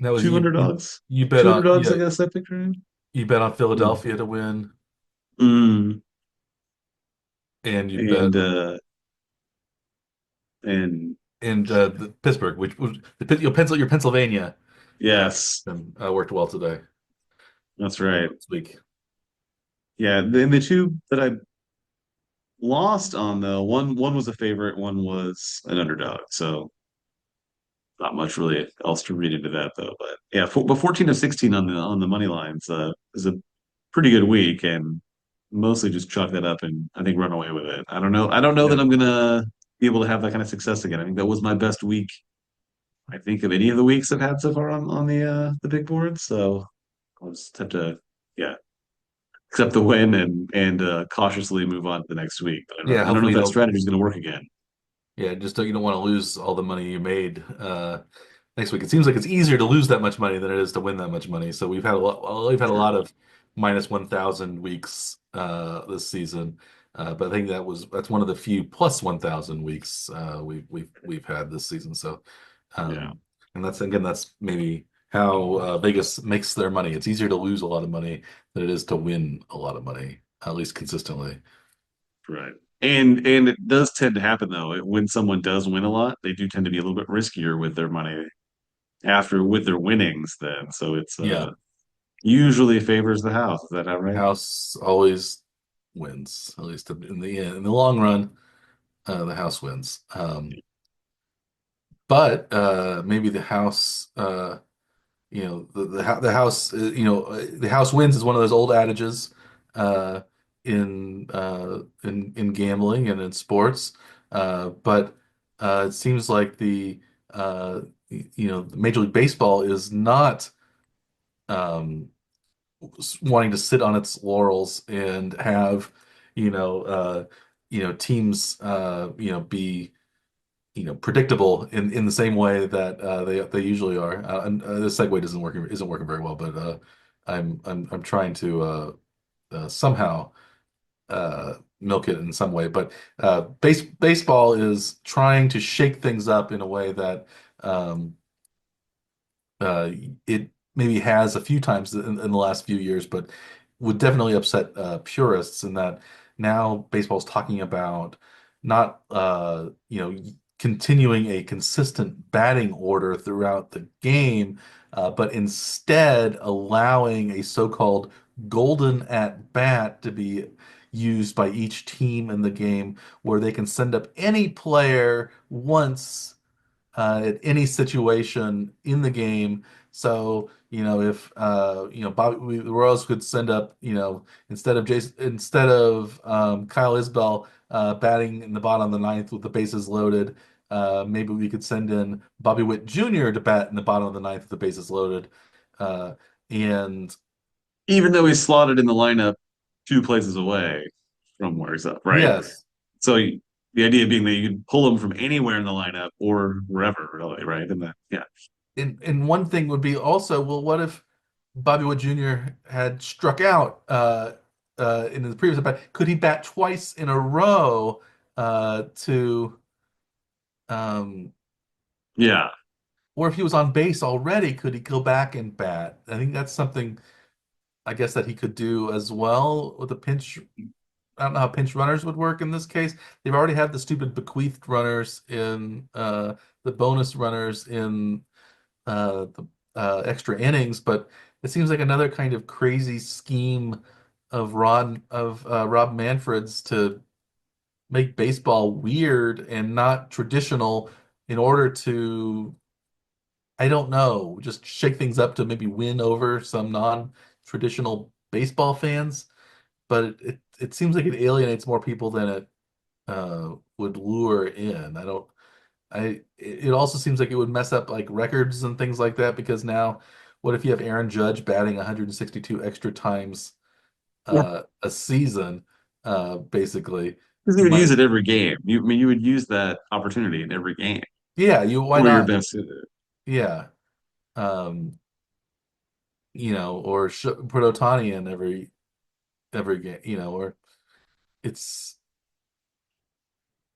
that was
two
you.
underdogs,
You bet
two
on
underdogs,
yeah.
I guess I picked right.
You bet on
Mm.
Philadelphia to win,
Mm.
and you bet
And and
and the Pittsburgh, which was your Pennsylvania
yes,
worked well today
that's right.
this week.
Yeah, the two that I lost on though, one was a favorite, one was an underdog. So not much really else to read into that though. But yeah, but 14 to 16 on the money lines is a pretty good week, and mostly just chalk that up and I think run away with it. I don't know. I don't know that
Yeah,
I'm gonna be able to have that kind of success again. I think that was my best week, I think, of any of the weeks I've had so far on the big board. So I'll just have to, yeah, accept the win and cautiously move on to the next week. But
yeah.
I don't know
Hopefully
if
you
that
don't.
strategy is going to work again.
Yeah, just don't, you don't want to lose all the money you made next week. It seems like it's easier to lose that much money than it is to win that much money. So we've had a lot. Well, we've had a
Sure.
lot of minus 1,000 weeks this season, but I think that's one of the few plus 1,000 weeks we've had this season. So,
Yeah.
um, and that's maybe how Vegas makes their money. It's easier to lose a lot of money than it is to win a lot of money, at least consistently.
Right. And it does tend to happen though. When someone does win a lot, they do tend to be a little bit riskier with their money after with their winnings then. So it's
Yeah.
usually favors the house. Is that how right?
House always wins, at least in the long run, the house wins. But maybe the house, the house, the house wins is one of those old adages uh, in gambling and in sports. But it seems like Major League Baseball is not. Um, wanting to sit on its laurels and have, you know, uh, teams, be, predictable in the same way that they usually are. And the segue isn't working very well, but I'm trying to somehow milk it in some way. But baseball is trying to shake things up in a way that um, uh, it maybe has a few times in the last few years, but would definitely upset purists in that now baseball's talking about not continuing a consistent batting order throughout the game, but instead allowing a so-called golden at bat to be used by each team in the game, where they can send up any player once at any situation in the game. So, if the Royals could send up, instead of Kyle Isbell batting in the bottom of the ninth with the bases loaded, maybe we could send in Bobby Witt Jr. to bat in the bottom of the ninth with the bases loaded. Uh, and
Even though he's slotted in the lineup two places away from where he's up, right?
yes,
So the idea being that you can pull him from anywhere in the lineup or wherever, really, right? And that, yeah,
and one thing would be also, well, what if Bobby Wood Jr. had struck out in the previous at bat? Could he bat twice in a row to um,
yeah.
or if he was on base already, could he go back and bat? I think that's something I guess that he could do as well with a pinch. I don't know how pinch runners would work in this case. They've already had the stupid bequeathed runners in the bonus runners in the extra innings, but it seems like another kind of crazy scheme of Rob Manfred's to make baseball weird and not traditional in order to, I don't know, just shake things up to maybe win over some non-traditional baseball fans. But it seems like it alienates more people than it would lure in. I don't. It also seems like it would mess up like records and things like that, because now what if you have Aaron Judge batting 162 extra times
Yeah.
a season, basically.
Because you
You
would use
might,
it every game. I mean, you would use that opportunity in every game
yeah, why
where you're
not?
best suited.
Yeah. Um, or put Otani in every game, or it's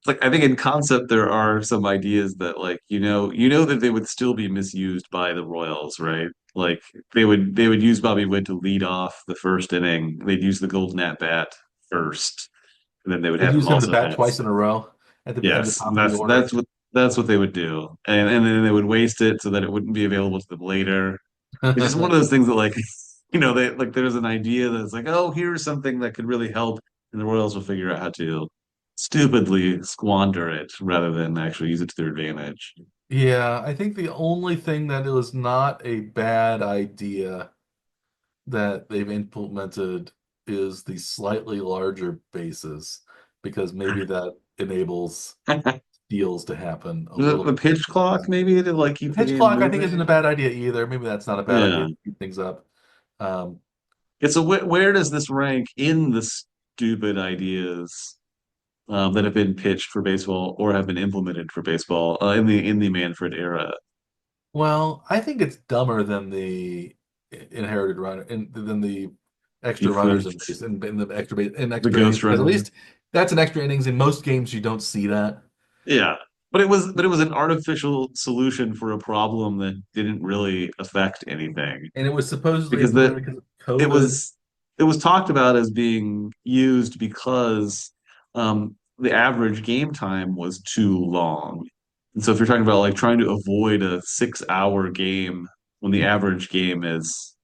It's like I think in concept there are some ideas that like that they would still be misused by the Royals, right? Like they would use Bobby Witt to lead off the first inning. They'd use the golden at bat first, and then they would
they'd
have
use
him
him to
also
bat
bat.
twice in a row at the
Yes,
top of the
that's
order.
that's what they would do, and then they would waste it so that it wouldn't be available to them later. It's just one of those things that like they like there's an idea that's like, oh, here's something that could really help, and the Royals will figure out how to stupidly squander it rather than actually use it to their advantage.
Yeah, I think the only thing that it was not a bad idea that they've implemented is the slightly larger bases, because maybe that enables deals to happen a
The,
little
the
bit.
pitch clock maybe to like
The
keep the
pitch
game
clock, I think, isn't a
moving.
bad idea either. Maybe that's not a bad idea
Yeah.
to keep things up. Um,
It's a where does this rank in the stupid ideas that have been pitched for baseball or have been implemented for baseball in the Manfred era?
well, I think it's dumber than the inherited runner and than the
You
extra runners
think
in base and in the extra base in
the
extra innings,
ghost
because at
runner?
least that's an extra innings. In most games, you don't see that.
Yeah. But it was an artificial solution for a problem that didn't really affect anything
And it was supposedly
because
implemented because of
it
COVID.
was it was talked about as being used because the average game time was too long. And so if you're talking about like trying to avoid a 6 hour game when the average game is,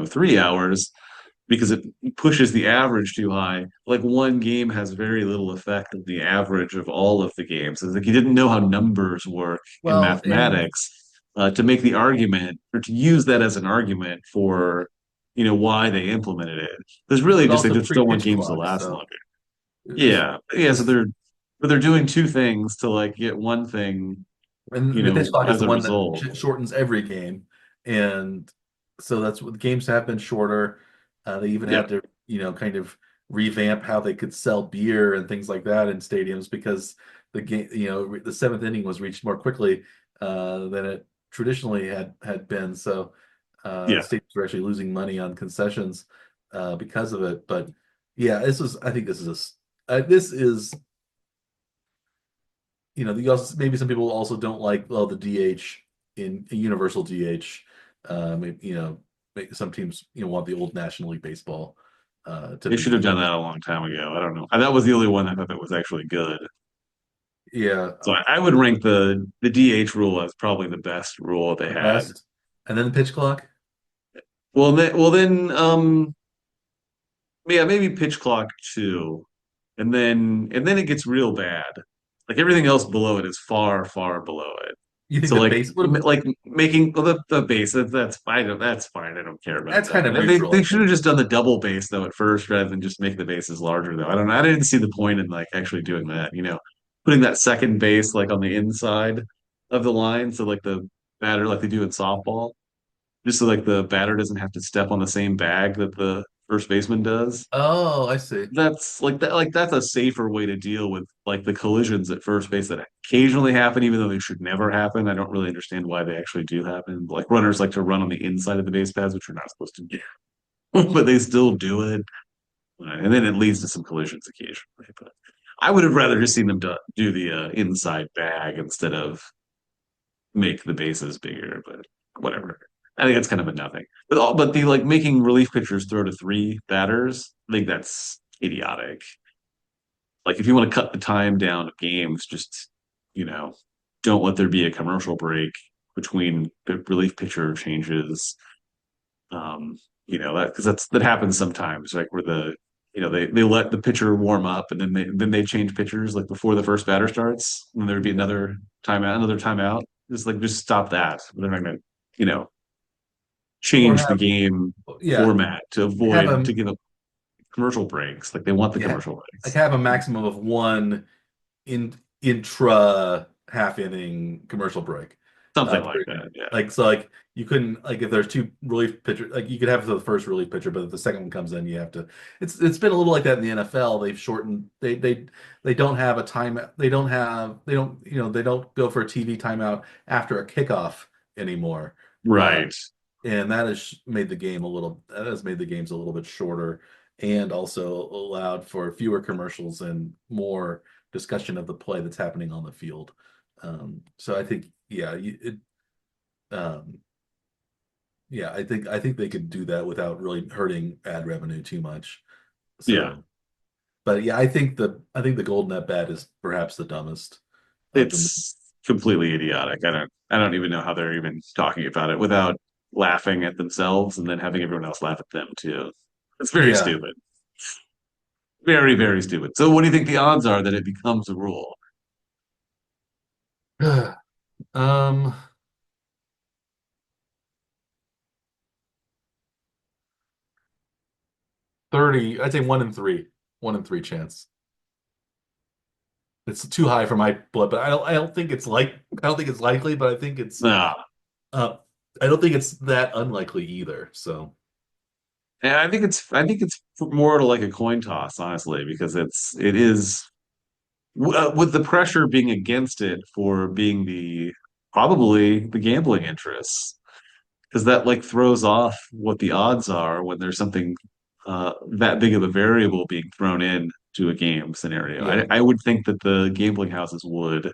3 hours, because it pushes the average too high. Like one game has very little effect on the average of all of the games. It's like you didn't know how numbers work in
Well, and
mathematics to make the argument or to use that as an argument for why they implemented it. There's
this
really
was
just they
also
just don't want
pre-pitch
games to
clock,
last
so
longer.
this
Yeah, yeah. So
this
but they're doing two things to like get one thing,
and the pitch clock is
as
the
a
one that
result.
shortens every game, and so that's what the games have been shorter. They even
Yeah,
had to, kind of revamp how they could sell beer and things like that in stadiums, because the game, the seventh inning was reached more quickly than it traditionally had been. So
yeah.
stadiums were actually losing money on concessions because of it. But yeah, I think this is maybe some people also don't like, well, the DH in a universal DH. Maybe, some teams want the old National League Baseball to
They should have
be.
done that a long time ago. I don't know. That was the only one I thought that was actually good.
Yeah,
So I would rank the DH rule as probably the best rule they
the
had.
best. And then the pitch clock.
Well, then, yeah, maybe pitch clock too, and then it gets real bad. Like everything else below it is far, far below it.
You think
So
the
like
base would have?
like making the base that's fine. That's fine. I don't care about
That's kind
that.
of
They
neutral,
they
I
should have
think.
just done the double base though at first rather than just make the bases larger though. I don't know. I didn't see the point in like actually doing that. Putting that second base like on the inside of the line so like the batter like they do in softball, just so like the batter doesn't have to step on the same bag that the first baseman does.
Oh, I see.
That's a safer way to deal with like the collisions at first base that occasionally happen, even though they should never happen. I don't really understand why they actually do happen. Like runners like to run on the inside of the base paths, which you're not supposed to do, but they still do it, and then it leads to some collisions occasionally. But I would have rather just seen them do the inside bag instead of make the bases bigger. But whatever. I think that's kind of a nothing. But the like making relief pitchers throw to three batters, I think that's idiotic. Like if you want to cut the time down of games, just you know, don't let there be a commercial break between the relief pitcher changes. Um, that because that happens sometimes, like where they let the pitcher warm up and then they change pitchers like before the first batter starts, and there'd be
Yeah.
another timeout. Just stop that. They're not gonna, you know,
Or
change the
have,
game
yeah,
format to
have
avoid
a
to give up commercial breaks. Like they want the
yeah,
commercial
like
breaks.
have a maximum of one in intra half inning commercial break.
Something like
For
that. Yeah.
like so like you couldn't like if there's two relief pitchers like you could have the first relief pitcher, but if the second one comes in, you have to. It's been a little like that in the NFL. They've shortened they don't have a time they don't go for a TV timeout after a kickoff anymore. Uh,
Right.
and that has made the games a little bit shorter and also allowed for fewer commercials and more discussion of the play that's happening on the field. So I think um, I think they could do that without really hurting ad revenue too much.
Yeah.
So, but yeah, I think the golden net bet is perhaps the dumbest of them.
It's completely idiotic. I don't even know how they're even talking about it without laughing at themselves and then having everyone else laugh at them too. It's very
Yeah.
stupid. Very, very stupid. So what do you think the odds are that it becomes a rule?
Um, 30, I'd say 1 in 3. 1 in 3 chance. It's too high for my blood, but I don't think it's likely, but
Nah.
uh I don't think it's that unlikely either. So
And I think it's more like a coin toss, honestly, because it is with the pressure being against it for being the probably the gambling interests, because that like throws off what the odds are when there's something that big of a variable being thrown in to a game scenario.
yeah.
I would think that the gambling houses would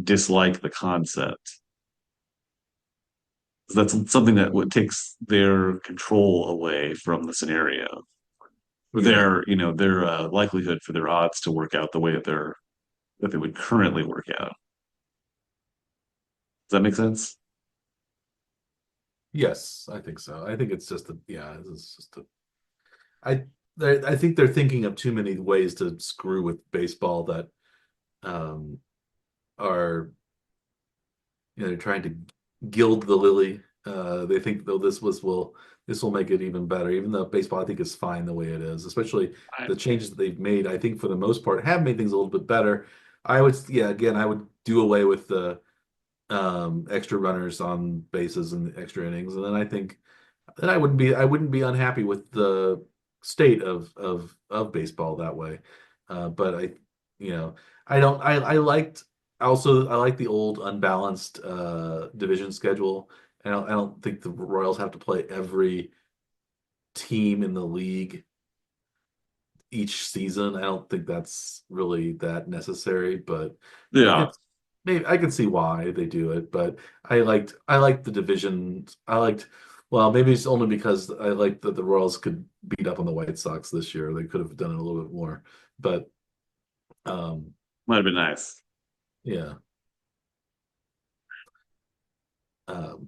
dislike the concept. That's something that would takes their control away from the scenario, or
Yeah.
their likelihood for their odds to work out the way that they would currently work out. Does that make sense?
Yes, I think so. I think it's just a yeah, it's just a I I think they're thinking of too many ways to screw with baseball that um are they're trying to gild the lily. They think though this will make it even better, even though baseball I think is fine the way it is, especially
I,
the changes that they've made. I think for the most part have made things a little bit better. I would yeah again I would do away with the extra runners on bases and extra innings, and then I wouldn't be unhappy with the state of baseball that way. But you know, I liked I like the old unbalanced division schedule. I don't think the Royals have to play every team in the league each season. I don't think that's really that necessary, but
yeah,
it's maybe I can see why they do it. But I liked the divisions. Well, maybe it's only because I liked that the Royals could beat up on the White Sox this year. They could have done it a little bit more. But um
might have been nice.
yeah. Um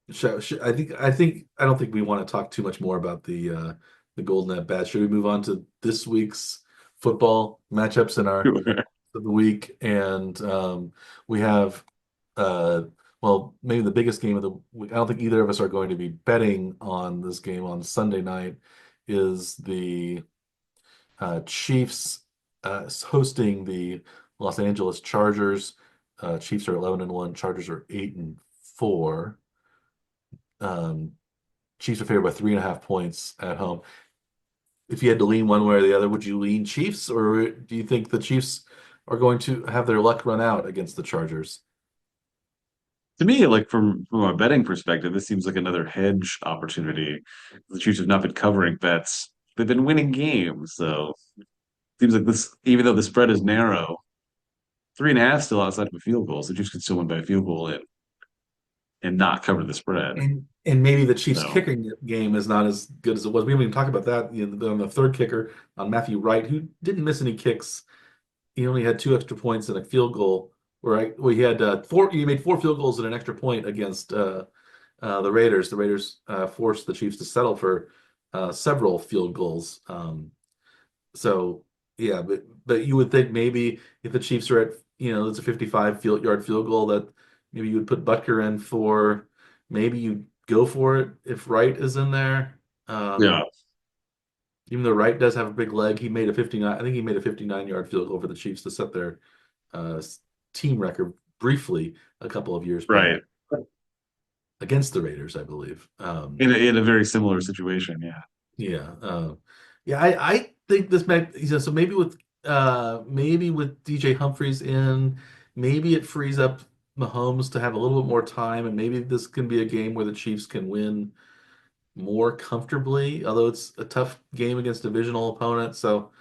I don't think we want to talk too much more about the Golden at Bat. Should we move on to this week's football matchups in our of the week? And we have uh well maybe the biggest game of the week. I don't think either of us are going to be betting on this game on Sunday night is the Chiefs hosting the Los Angeles Chargers. Chiefs are 11-1, Chargers are 8-4. Um, Chiefs are favored by 3.5 points at home. If you had to lean one way or the other, would you lean Chiefs, or do you think the Chiefs are going to have their luck run out against the Chargers?
To me, like from a betting perspective, this seems like another hedge opportunity. The Chiefs have not been covering bets; they've been winning games. So it seems like this, even though the spread is narrow, 3.5 still outside of a field goal. So the Chiefs could still win by a field goal and not cover the spread.
And maybe the Chiefs
So
kicking game is not as good as it was. We haven't even talked about that. On the third kicker on Matthew Wright, who didn't miss any kicks. He only had 2 extra points and a field goal. He had four. He made 4 field goals and an extra point against the Raiders. The Raiders forced the Chiefs to settle for several field goals. So yeah, but you would think maybe if the Chiefs are at it's a 55 yard field goal that maybe you would put Butker in for maybe you go for it if Wright is in there.
yeah,
Even though Wright does have a big leg, he made a 59. I think he made a 59 yard field goal for the Chiefs to set their uh, team record briefly a couple of years back
Right.
against the Raiders, I believe.
In a very similar situation, yeah.
Yeah, yeah. I think this might. So maybe with DJ Humphries in, maybe it frees up Mahomes to have a little bit more time, and maybe this can be a game where the Chiefs can win more comfortably. Although it's a tough game against divisional opponents, so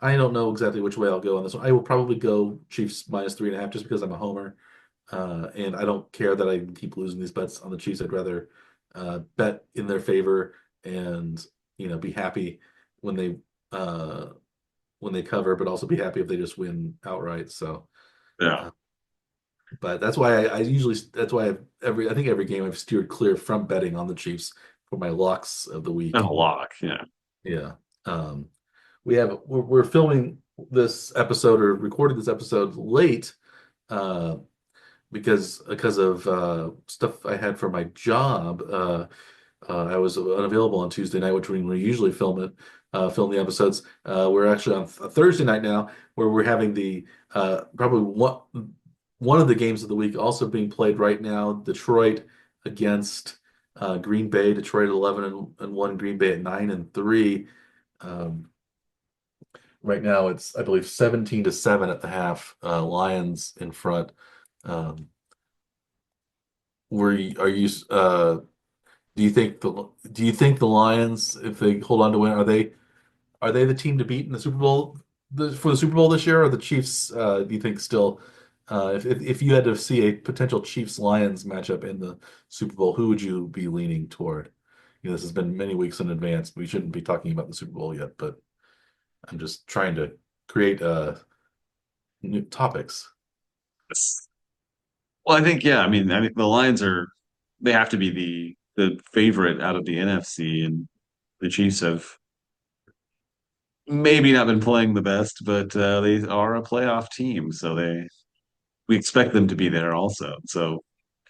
I don't know exactly which way I'll go on this one. I will probably go Chiefs -3.5 just because I'm a homer. And I don't care that I keep losing these bets on the Chiefs. I'd rather bet in their favor and be happy when they uh, when they cover, but also be happy if they just win outright. So,
Yeah.
uh, but that's why I usually that's why I think every game I've steered clear from betting on the Chiefs for my locks of the
And a
week.
lock, yeah.
Yeah. We're filming this episode or recorded this episode late. Uh, because of stuff I had for my job. I was unavailable on Tuesday night, which when we usually film the episodes. We're actually on a Thursday night now, where we're having the probably one of the games of the week also being played right now. Detroit against Green Bay. Detroit at 11-1, Green Bay at 9-3. Um, right now, it's I believe 17-7 at the half. Lions in front. Um, are you do you think the Lions, if they hold on to win, are they the team to beat in the Super Bowl for the Super Bowl this year, or the Chiefs? Do you think still, if you had to see a potential Chiefs Lions matchup in the Super Bowl, who would you be leaning toward? This has been many weeks in advance. We shouldn't be talking about the Super Bowl yet, but I'm just trying to create new topics.
Yes. Well, I think, yeah, I mean the Lions are they have to be the favorite out of the NFC, and the Chiefs have maybe not been playing the best, but they are a playoff team, so we expect them to be there also. So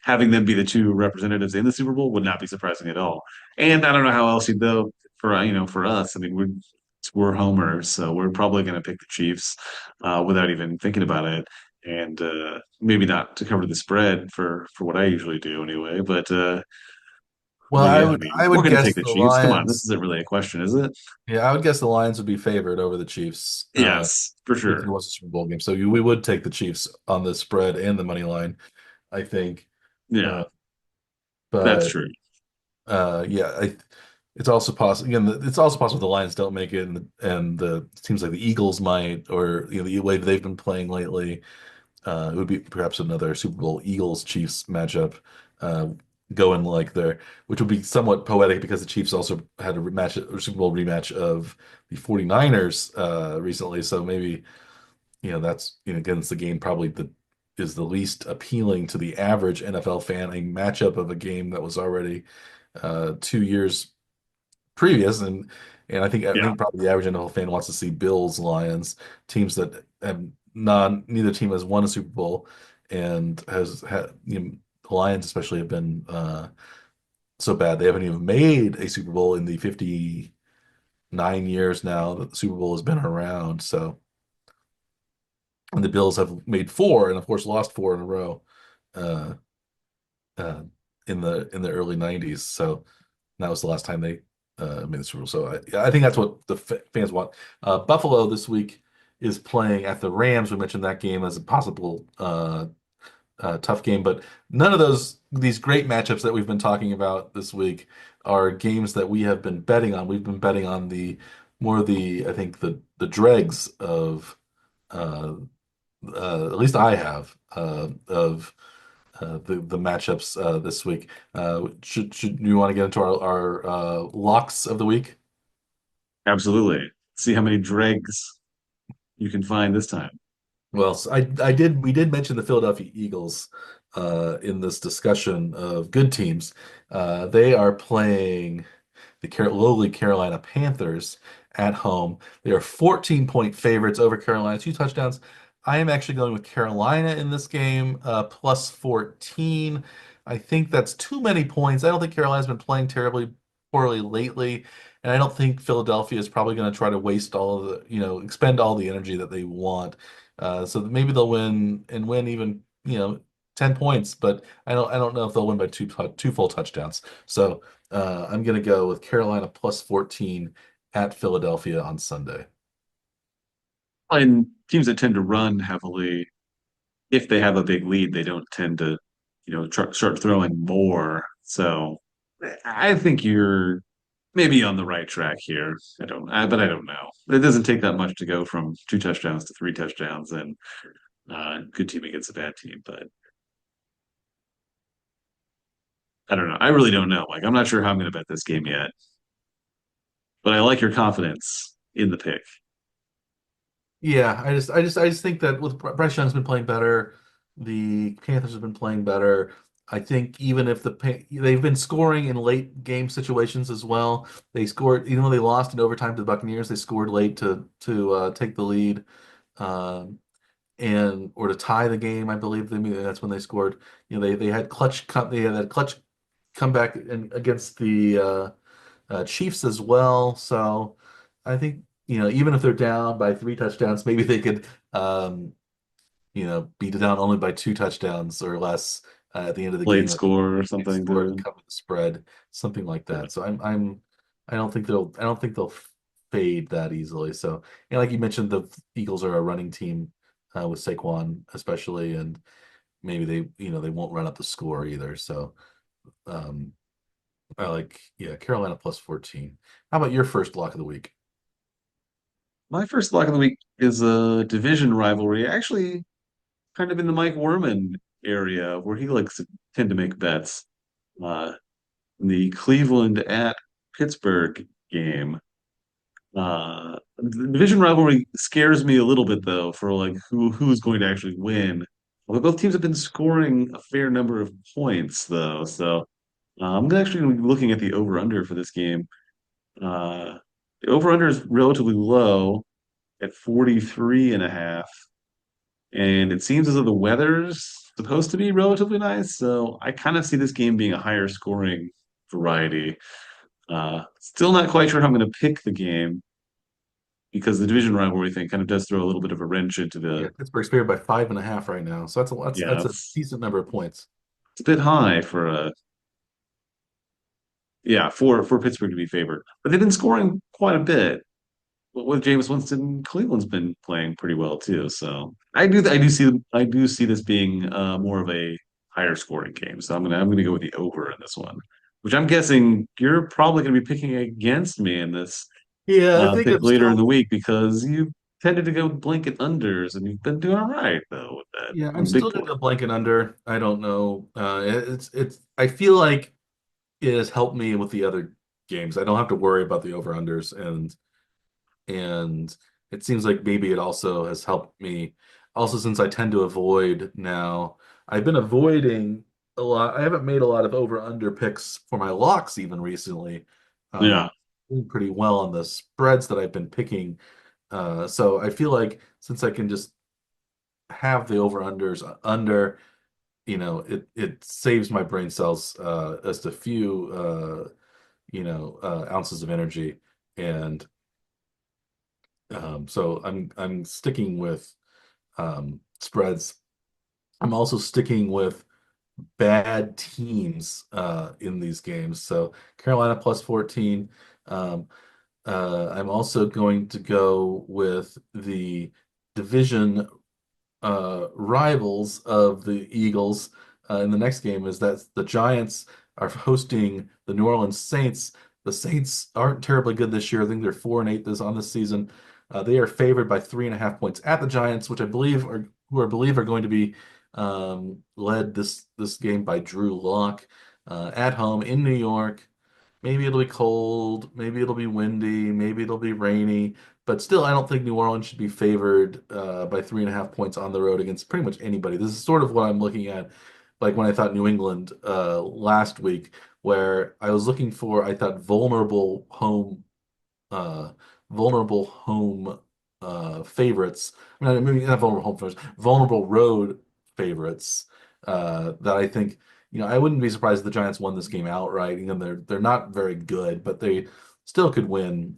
having them be the two representatives in the Super Bowl would not be surprising at all. And I don't know how else you'd though for us. I mean, we're homers, so we're probably going to pick the Chiefs without even thinking about it. And maybe not to cover the spread for what I usually do anyway.
Well,
But yeah, I mean,
I
we're
would
going to
guess
take the
the
Chiefs. Come on, this
Lions.
isn't really a question, is it?
Yeah, I would guess the Lions would be favored over the Chiefs.
Yes, for
If there
sure.
was a Super Bowl game. So we would take the Chiefs on the spread and the money line, I think.
Yeah,
Uh,
that's
but
true.
yeah, it's also possible. Again, it's also possible the Lions don't make it, and the teams like the Eagles might, or the way they've been playing lately. It would be perhaps another Super Bowl Eagles Chiefs matchup. Uh, going like there, which would be somewhat poetic because the Chiefs also had a rematch, a Super Bowl rematch of the 49ers recently. So maybe that's against the game probably is the least appealing to the average NFL fan, a matchup of a game that was already 2 years previous, and I
Yeah,
think probably the average NFL fan wants to see Bills Lions, teams that have non neither team has won a Super Bowl, and has had the Lions especially have been so bad they haven't even made a Super Bowl in the 59 years now that the Super Bowl has been around. So and the Bills have made four, and of course lost four in a row uh, uh, in the early '90s. So that was the last time they made the Super Bowl. So I think that's what the fans want. Buffalo this week is playing at the Rams. We mentioned that game as a possible tough game, but none of these great matchups that we've been talking about this week are games that we have been betting on. We've been betting on the more of the I think the dregs of uh, at least I have of the matchups this week. Should you want to get into our locks of the week?
absolutely. See how many dregs you can find this time.
Well, we did mention the Philadelphia Eagles in this discussion of good teams. They are playing the lowly Carolina Panthers at home. They are 14-point favorites over Carolina, two touchdowns. I am actually going with Carolina in this game, plus 14. I think that's too many points. I don't think Carolina's been playing terribly poorly lately, and I don't think Philadelphia is probably going to try to waste all of expend all the energy that they want. So maybe they'll win and win even, 10 points, but I don't know if they'll win by two full touchdowns. So I'm gonna go with Carolina plus 14 at Philadelphia on Sunday.
And teams that tend to run heavily, if they have a big lead, they don't tend to, start throwing more. So I think you're maybe on the right track here. But I don't know. It doesn't take that much to go from 2 touchdowns to 3 touchdowns, and good team against a bad team. But I don't know. I really don't know. Like, I'm not sure how I'm going to bet this game yet. But I like your confidence in the pick.
Yeah, I just think that with Bryce Young's been playing better, the Panthers have been playing better. I think even if they've been scoring in late game situations as well. They scored, even though they lost in overtime to the Buccaneers, they scored late to take the lead, um, and or to tie the game. I believe that's when they scored. They had they had that clutch comeback against the Chiefs as well. So I think, even if they're down by 3 touchdowns, maybe they could, be down only by 2 touchdowns or less at the end of the
Late
game. If
score or
they
something
score to
to
cover the spread, something like that. So I don't think they'll fade that easily. So, like you mentioned, the Eagles are a running team with Saquon especially, and maybe they won't run up the score either. So, um, yeah, Carolina plus 14. How about your first lock of the week?
my first lock of the week is a division rivalry, actually kind of in the Mike Werman area where he likes to tend to make bets. Uh, the Cleveland at Pittsburgh game. The division rivalry scares me a little bit though for like who's going to actually win. Well, both teams have been scoring a fair number of points though, so I'm actually going to be looking at the over/under for this game. The over/under is relatively low at 43 and a half, and it seems as though the weather's supposed to be relatively nice, so I kind of see this game being a higher scoring variety. Still not quite sure how I'm going to pick the game because the division rivalry thing kind of does throw a little bit of a wrench into
Yeah,
the,
Pittsburgh's favored by 5.5 right now, so
yeah,
that's a decent number of points.
it's a bit high for yeah, for Pittsburgh to be favored. But they've been scoring quite a bit. With Jameis Winston, Cleveland's been playing pretty well too. So I do see this being more of a higher scoring game. So I'm gonna go with the over in this one, which I'm guessing you're probably gonna be picking against me in this
Yeah, I think
pick
I'm
later in the
still.
week because you tended to go blanket unders and you've been doing all right though with that
Yeah, I'm
on big
still gonna
board.
go blanket under. I don't know. It's. I feel like it has helped me with the other games. I don't have to worry about the over unders, and it seems like maybe it also has helped me. Also, since I tend to avoid now, I've been avoiding a lot. I haven't made a lot of over under picks for my locks even recently.
Yeah.
Doing pretty well on the spreads that I've been picking. So I feel like since I can just have the over unders under, it saves my brain cells just a few ounces of energy. And so I'm sticking with spreads. I'm also sticking with bad teams in these games. So Carolina plus 14. Um, I'm also going to go with the division rivals of the Eagles in the next game is that the Giants are hosting the New Orleans Saints. The Saints aren't terribly good this year. I think they're 4-8 this season. They are favored by 3.5 points at the Giants, which I believe are going to be led this game by Drew Lock at home in New York. Maybe it'll be cold, maybe it'll be windy, maybe it'll be rainy, but still, I don't think New Orleans should be favored by 3.5 points on the road against pretty much anybody. This is sort of what I'm looking at, like when I thought New England last week, where I thought uh, vulnerable home favorites. I mean, not vulnerable home favorites, vulnerable road favorites. That I think, I wouldn't be surprised if the Giants won this game outright. They're not very good, but they still could win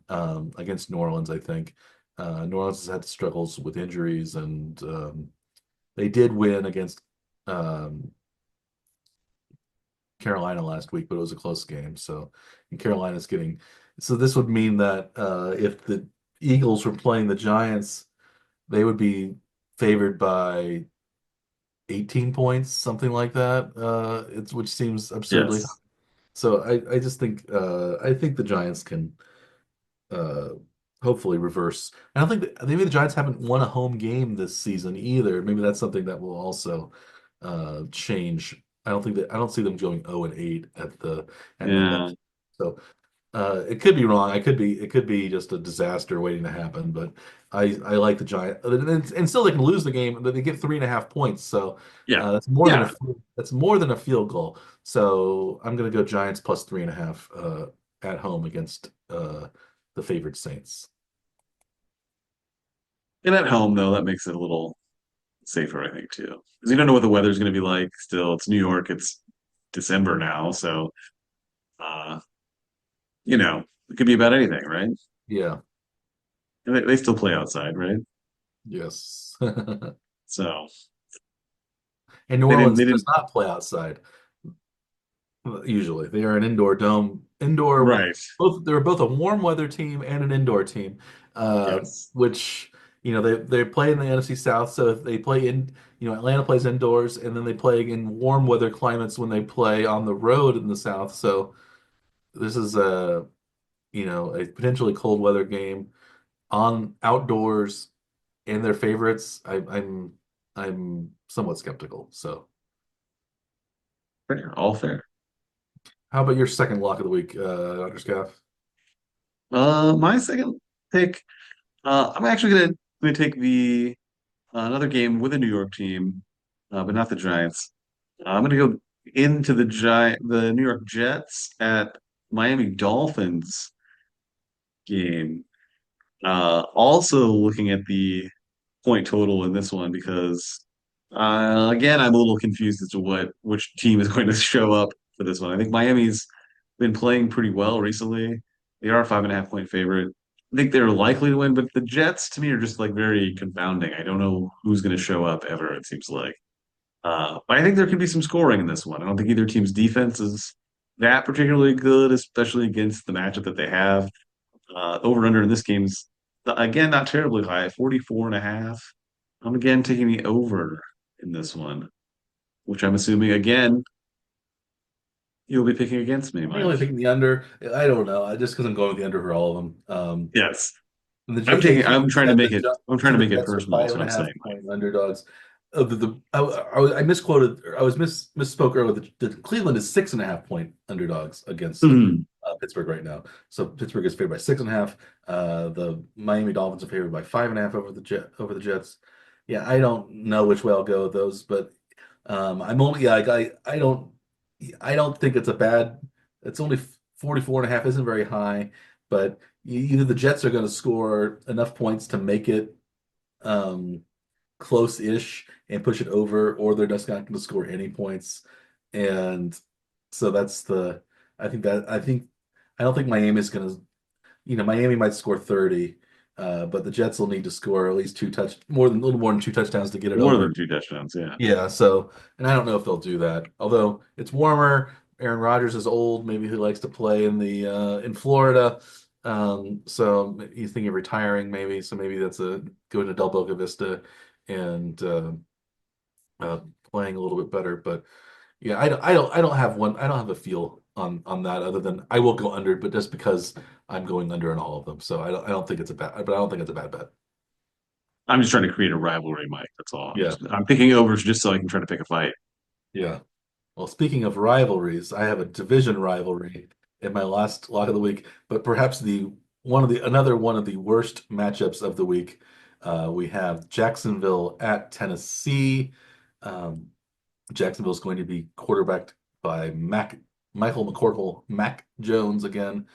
against New Orleans. I think New Orleans has had struggles with injuries, and they did win against um, Carolina last week, but it was a close game. So, and Carolina's getting, so this would mean that if the Eagles were playing the Giants, they would be favored by 18 points, something like that. It's which seems absurdly high.
Yes.
So I just think I think the Giants can uh, hopefully reverse. I don't think maybe the Giants haven't won a home game this season either. Maybe that's something that will also change. I don't see them going 0 and 8 at
Yeah.
so it could be wrong. It could be just a disaster waiting to happen. But I like the Giants, and still they can lose the game. But they get 3.5 points, so
Yeah.
that's
Yeah.
more than a field goal. So I'm gonna go Giants plus 3.5 at home against the favored Saints.
And at home, though, that makes it a little safer, I think, too. Because you don't know what the weather's going to be like. Still, it's New York. It's December now. So, uh, it could be about anything, right?
Yeah.
And they still play outside, right?
Yes.
So
And New
they
Orleans does
didn't,
not play outside. Usually, they are an indoor dome,
right.
They're both a warm weather team and an indoor team,
Yes.
which they play in the NFC South. So if they play in, Atlanta plays indoors, and then they play in warm weather climates when they play on the road in the South. So this is a potentially cold weather game on outdoors, and their favorites. I'm somewhat skeptical. So
Fair. All fair.
how about your second lock of the week, Dr. Scaff?
My second pick, I'm actually gonna take the another game with a New York team, but not the Giants. I'm gonna go into the New York Jets at Miami Dolphins game. Also looking at the point total in this one because again I'm a little confused as to which team is going to show up for this one. I think Miami's been playing pretty well recently. They are a 5.5 point favorite. I think they're likely to win, but the Jets to me are just like very confounding. I don't know who's going to show up ever, it seems like. But I think there could be some scoring in this one. I don't think either team's defense is that particularly good, especially against the matchup that they have. Over under in this game's again not terribly high, 44.5. I'm again taking the over in this one, which I'm assuming again you'll be picking against me,
I'm
Mike.
only picking the under. I don't know. Just because I'm going with the under for all of them.
Yes.
And
I'm I'm
you
trying to
said
make it I'm
you
trying
said
to
the
make it
Jets are
personal,
five
is what
and a
I'm
half
saying, Mike.
point underdogs. I misquoted. Or I was misspoke earlier. The Cleveland is 6.5 point underdogs against
Mhm.
Pittsburgh right now. So Pittsburgh is favored by 6.5. The Miami Dolphins are favored by 5.5 over the Jets. Yeah, I don't know which way I'll go with those, but I'm only yeah, I don't think it's a bad. It's only 44.5 isn't very high, but either the Jets are going to score enough points to make it um, close-ish and push it over, or they're just not going to score any points. And so that's the. I don't think Miami's going to. Miami might score 30, but the Jets will need to score at least a little more than two touchdowns to get it
More
over.
than two touchdowns, yeah.
Yeah, so, and I don't know if they'll do that. Although it's warmer, Aaron Rodgers is old, maybe he likes to play in Florida. So he's thinking of retiring maybe. So maybe that's a going to Del Boca Vista and uh, playing a little bit better. But yeah, I don't have a feel on that other than I will go under, but just because I'm going under in all of them. So I don't think it's a bad, but I don't think it's a bad bet.
I'm just trying to create a rivalry, Mike. That's all.
Yeah,
I'm picking overs just so I can try to pick a fight.
yeah. Well, speaking of rivalries, I have a division rivalry in my last lock of the week, but perhaps the another one of the worst matchups of the week. We have Jacksonville at Tennessee. Um, Jacksonville is going to be quarterbacked by Michael McCorkle, Mac Jones again.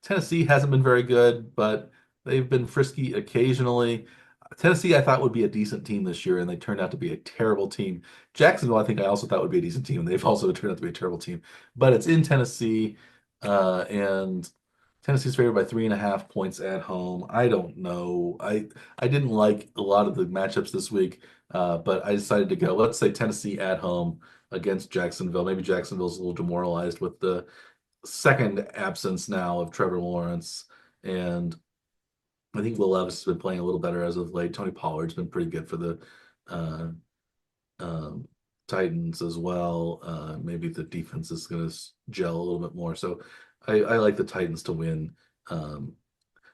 Tennessee hasn't been very good, but they've been frisky occasionally. Tennessee, I thought would be a decent team this year, and they turned out to be a terrible team. Jacksonville, I think I also thought would be a decent team, and they've also turned out to be a terrible team. But it's in Tennessee, and Tennessee's favored by 3.5 points at home. I don't know. I didn't like a lot of the matchups this week, but I decided to go. Let's say Tennessee at home against Jacksonville. Maybe Jacksonville's a little demoralized with the second absence now of Trevor Lawrence, and I think Will Levis has been playing a little better as of late. Tony Pollard's been pretty good for the uh, um, Titans as well. Maybe the defense is going to gel a little bit more. So I like the Titans to win. Um,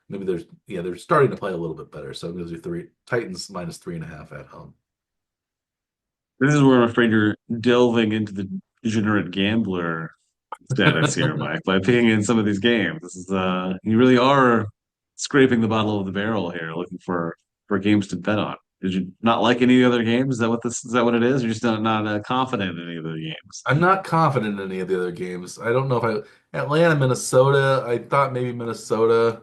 maybe they're starting to play a little bit better. So I'm going to do three Titans minus 3.5 at home.
This is where I'm afraid you're delving into the degenerate gambler status here, Mike, by picking in some of these games. This is you really are scraping the bottom of the barrel here, looking for games to bet on. Did you not like any other games? Is that what it is? You're just not confident in any of the games.
I'm not confident in any of the other games. I don't know if Atlanta, Minnesota. I thought maybe Minnesota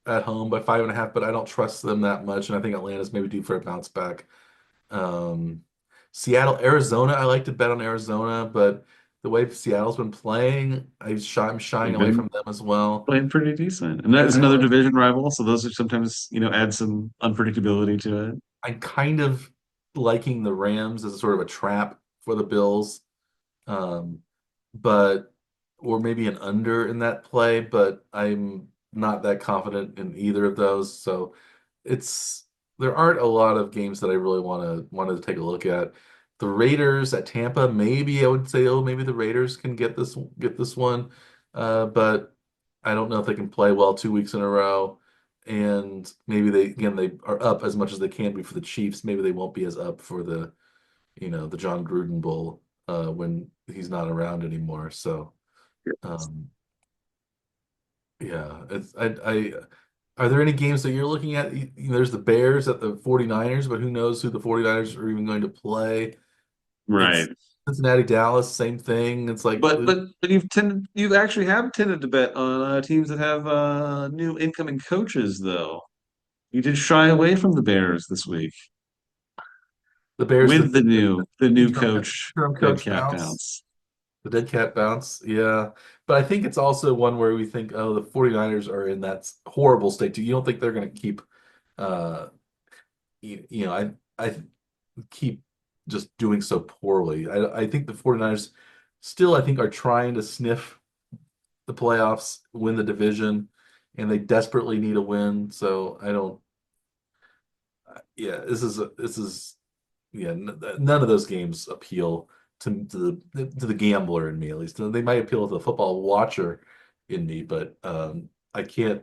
at home by 5.5, but I don't trust them that much, and I think Atlanta's maybe due for a bounce back. Um, Seattle, Arizona. I like to bet on Arizona, but the way Seattle's been playing, I'm shying
They've
away
been
from them as well.
playing pretty decent, and that
I
is
kind of
another
like.
division rival. So those are sometimes add some unpredictability to it.
I'm kind of liking the Rams as a sort of a trap for the Bills, um, but or maybe an under in that play, but I'm not that confident in either of those. So it's there aren't a lot of games that I really wanted to take a look at. The Raiders at Tampa, maybe I would say, oh, maybe the Raiders can get this one, but I don't know if they can play well 2 weeks in a row. And maybe they are up as much as they can be for the Chiefs. Maybe they won't be as up for the John Gruden Bowl when he's not around anymore. So um, yeah, I are there any games that you're looking at? There's the Bears at the 49ers, but who knows who the 49ers are even going to play? It's
Right.
Cincinnati, Dallas, same thing. It's like
But you've actually have tended to bet on teams that have new incoming coaches, though. You did shy away from the Bears this week
the Bears,
with the new coach
interim
dead
coach
cat
bounce.
bounce.
The dead cat bounce, yeah. But I think it's also one where we think, oh, the 49ers are in that horrible state too. You don't think they're going to keep, uh, I keep just doing so poorly. I think the 49ers still, I think, are trying to sniff the playoffs, win the division, and they desperately need a win. So I don't, yeah, this is yeah, none of those games appeal to the gambler in me, at least. They might appeal to the football watcher in me, but I can't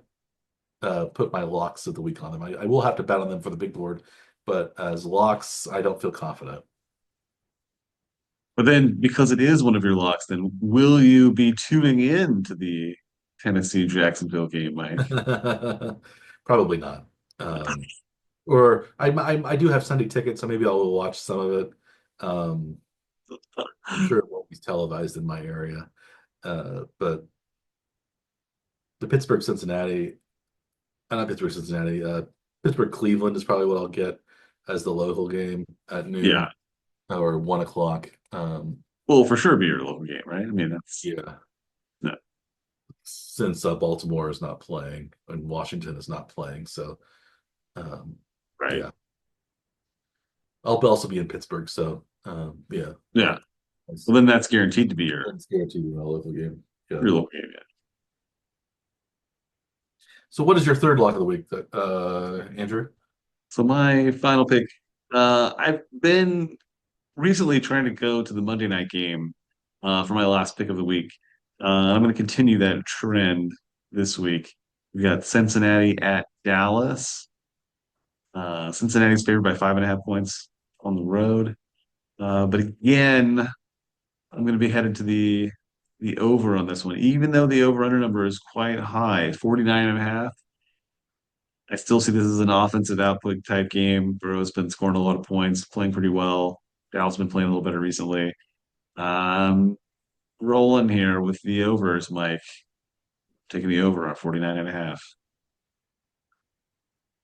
put my locks of the week on them. I will have to bet on them for the big board, but as locks, I don't feel confident.
But then, because it is one of your locks, then will you be tuning in to the Tennessee Jacksonville game, Mike?
Probably not. Um, or I do have Sunday tickets, so maybe I'll watch some of it. Um, I'm sure it won't be televised in my area. But the Pittsburgh Cincinnati, not Pittsburgh Cincinnati, Pittsburgh Cleveland is probably what I'll get as the local game at noon
Yeah.
or 1 o'clock.
Well, for sure be your local game, right? I mean, that's
Yeah,
no,
since Baltimore is not playing and Washington is not playing, so um,
right.
yeah, I'll also be in Pittsburgh, so yeah,
Yeah. Well, then that's guaranteed to be
it's guaranteed my local game. Yeah.
your local game. Yeah.
So, what is your third lock of the week, Andrew?
So my final pick, I've been recently trying to go to the Monday night game for my last pick of the week. I'm going to continue that trend this week. We got Cincinnati at Dallas. Cincinnati's favored by 5.5 points on the road. But again, I'm going to be headed to the over on this one, even though the over under number is quite high, 49.5. I still see this as an offensive output type game. Burrow's been scoring a lot of points, playing pretty well. Dallas been playing a little better recently. Um, Rolling here with the overs, Mike. Taking the over on 49.5.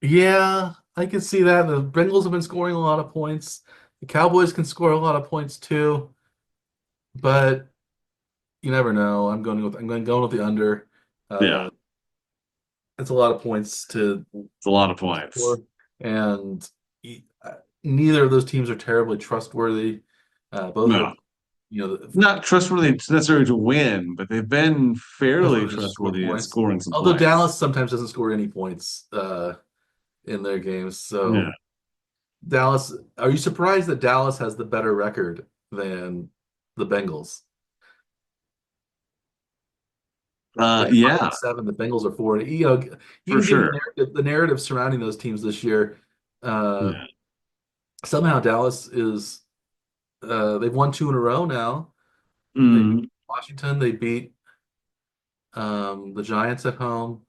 Yeah, I can see that. The Bengals have been scoring a lot of points. The Cowboys can score a lot of points too, but you never know. I'm going with the under.
Yeah.
Uh, It's a lot of points to
It's a lot of points.
score, and neither of those teams are terribly trustworthy. Both
No,
have, you know,
not trustworthy necessarily to win, but they've been fairly
trustworthy to score
trustworthy at
points.
scoring some
Although
points.
Dallas sometimes doesn't score any points in their games,
Yeah.
so Dallas. Are you surprised that Dallas has the better record than the Bengals? They're five
Yeah,
and seven. The Bengals are 4. You know,
for
even given
sure.
the narrative surrounding those teams this year, uh,
Yeah.
somehow Dallas is they've won 2 in a row now. They beat
Mm.
Washington. They beat the Giants at home.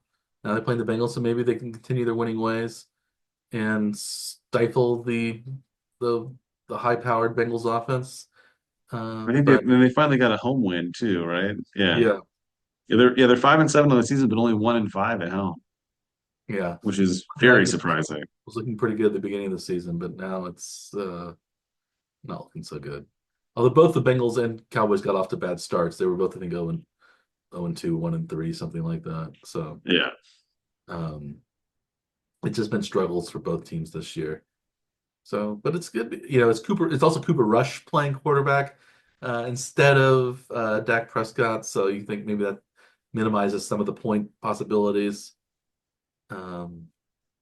Now they're playing the Bengals, so maybe they can continue their winning ways and stifle the the high-powered Bengals offense.
I think
But
they finally got a home win too, right? Yeah.
yeah,
They're 5-7 on the season, but only 1-5 at home,
yeah,
which is
that
very
game
surprising.
was looking pretty good at the beginning of the season, but now it's not looking so good. Although both the Bengals and Cowboys got off to bad starts, they were both I think 0-2, 1-3, something like that. So
Yeah.
um, it's just been struggles for both teams this year. So, but it's good. You know, it's Cooper. It's also Cooper Rush playing quarterback instead of Dak Prescott. So you think maybe that minimizes some of the point possibilities. Um,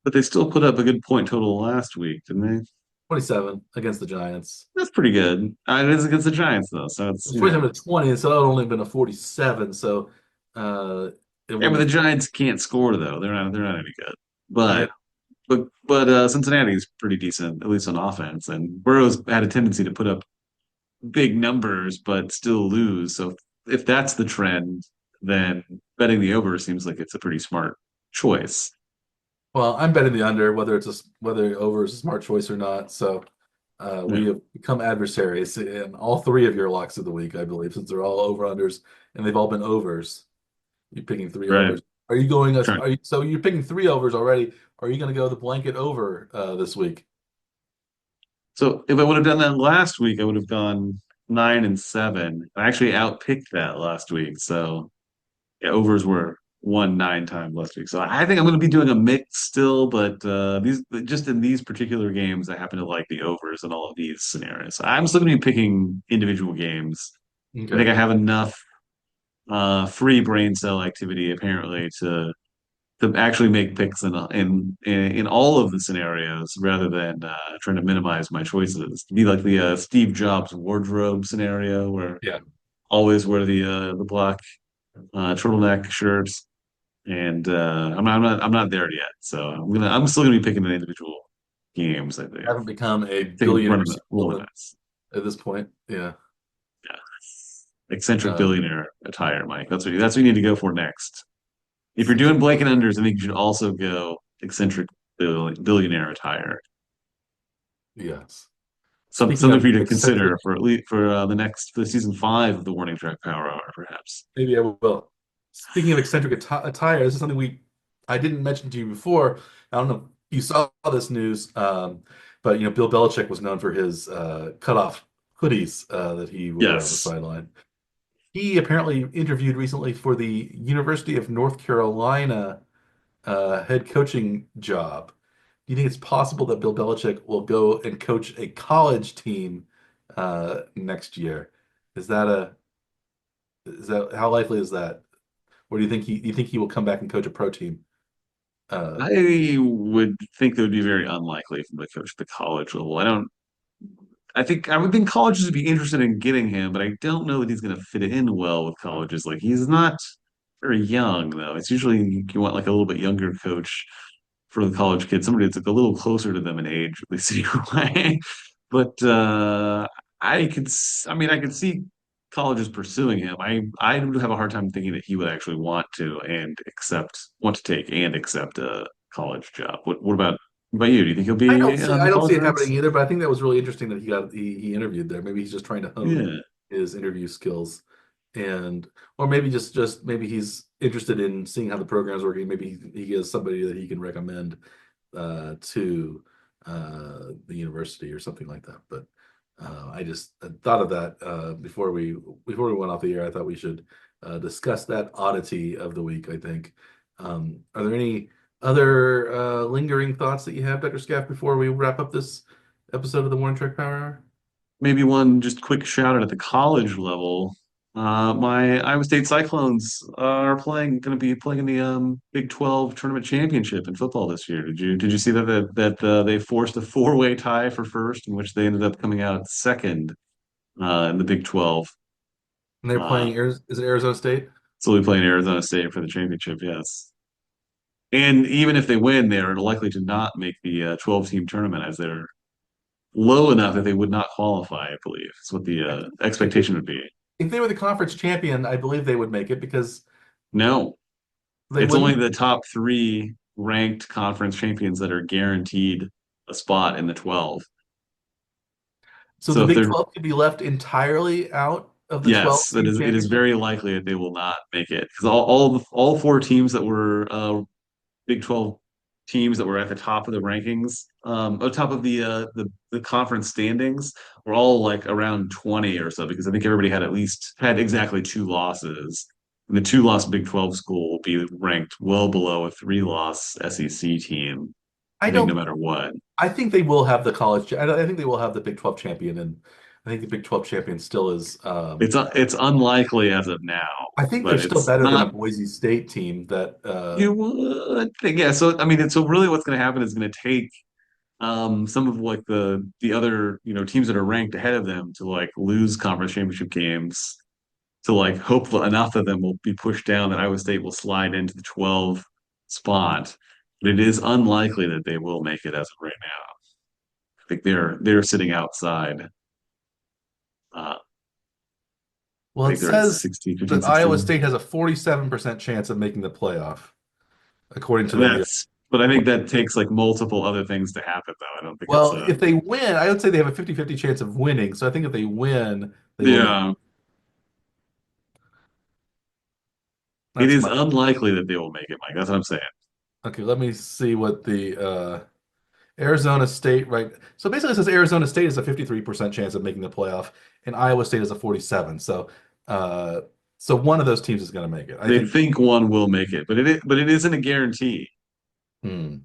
But they still put up a good point total last week, didn't they?
27 against the Giants.
That's pretty good. It is against the Giants though, so
It
it's
was 27-20, and so that would only have been a 47. So uh, it
yeah, but
wouldn't
the
have.
Giants can't score though. They're not any good.
Yeah.
But Cincinnati's pretty decent, at least on offense. And Burrow's had a tendency to put up big numbers but still lose. So if that's the trend, then betting the over seems like it's a pretty smart choice.
Well, I'm betting the under, whether over is a smart choice or not. So
Yeah,
we have become adversaries in all three of your locks of the week, I believe, since they're all over unders and they've all been overs. You're picking three
right.
overs. Are you going us?
Trying.
So you're picking three overs already. Are you going to go the blanket over this week?
So if I would have done that last week, I would have gone 9-7. I actually outpicked that last week. So yeah, overs were won 9 times last week. So I think I'm going to be doing a mix still, but these just in these particular games, I happen to like the overs in all of these scenarios. I'm still going to be picking individual games. I think
Okay.
I have enough free brain cell activity apparently to actually make picks in all of the scenarios rather than trying to minimize my choices. To be like the Steve Jobs wardrobe scenario where
Yeah.
always wear the black turtleneck shirts and I'm not there yet. So I'm still gonna be picking the individual games, I think.
Haven't become a
Taking
billionaire
one of the
saleswoman
nice.
at this point. Yeah.
Yeah. Eccentric
Uh,
billionaire attire, Mike. That's what you need to go for next. If you're doing blank and unders, I think you should also go eccentric billionaire attire.
yes. Speaking
Something
of
for you to
eccentric,
consider for at least for season 5 of the Warning Track Power Hour, perhaps.
maybe I will. Speaking of eccentric attire, this is something I didn't mention to you before. I don't know if you saw this news, but Bill Belichick was known for his cutoff hoodies that he would wear on the
Yes,
sideline. He apparently interviewed recently for the University of North Carolina head coaching job. Do you think it's possible that Bill Belichick will go and coach a college team next year? Is that a is that how likely is that? Or do you think he will come back and coach a pro team? Uh,
I would think that would be very unlikely from the coach at the college level. I would think colleges would be interested in getting him, but I don't know that he's going to fit in well with colleges. Like he's not very young though. It's usually you want like a little bit younger coach for the college kids, somebody that's like a little closer to them in age, at least anyway. But I could see colleges pursuing him. I would have a hard time thinking that he would actually want to take and accept a college job. What about you? Do you think he'll be on
I
the
don't see
college
it happening
ranks?
either, but I think that was really interesting that he interviewed there. Maybe he's just trying to hone
Yeah,
his interview skills and or maybe just maybe he's interested in seeing how the program's working. Maybe he has somebody that he can recommend to the university or something like that. But I just thought of that before we went off the air. I thought we should discuss that oddity of the week, I think. Are there any other lingering thoughts that you have, Dr. Scaff, before we wrap up this episode of the Morning Trek Power Hour?
Maybe one just quick shout out at the college level. My Iowa State Cyclones are going to be playing in the Big 12 tournament championship in football this year. Did you see that they forced a four-way tie for first, in which they ended up coming out second in the Big 12.
And they're
Uh,
playing, is it Arizona State?
so we play in Arizona State for the championship, yes. And even if they win, they're likely to not make the 12-team tournament, as they're low enough that they would not qualify, I believe. Is what the
If they,
expectation would be.
if they were the conference champion, I believe they would make it because
No,
they
it's only
wouldn't.
the top three ranked conference champions that are guaranteed a spot in the 12.
So
So
the
if
Big
they're,
12 could be left entirely out of the 12
yes,
team
it is
championship.
very likely that they will not make it because all four teams that were Big 12 teams that were at the top of the rankings, on top of the conference standings, were all like around 20 or so, because I think everybody had exactly two losses. And the two-loss Big 12 school will be ranked well below a three-loss SEC team,
I
I think, no
don't.
matter what.
I think they will have the college. I think they will have the Big 12 champion, and I think the Big 12 champion still is.
It's unlikely as of now,
I think they're
but
still
it's
better than a
not.
Boise State team that.
You would think, yeah. So I mean, so really, what's going to happen is going to take some of like the other teams that are ranked ahead of them to like lose conference championship games, to like hope enough of them will be pushed down that Iowa State will slide into the 12 spot. But it is unlikely that they will make it as of right now. I think they're sitting outside. I
Well, it
think they're at
says
16, 15,
that Iowa
16.
State has a 47% chance of making the playoff, according to the.
But I think that takes like multiple other things to happen, though. I don't think it's
Well, if they win, I would say they have a 50-50 chance of winning. So I think if they win, they will make.
yeah. It
That's
is
my.
unlikely that they will make it, Mike. That's what I'm saying.
Okay, let me see what the Arizona State, right? So basically, it says Arizona State has a 53% chance of making the playoff, and Iowa State has a 47. Uh, so one of those teams is going to make it. I
They
think.
think one will make it, but it isn't a guarantee.
Hmm,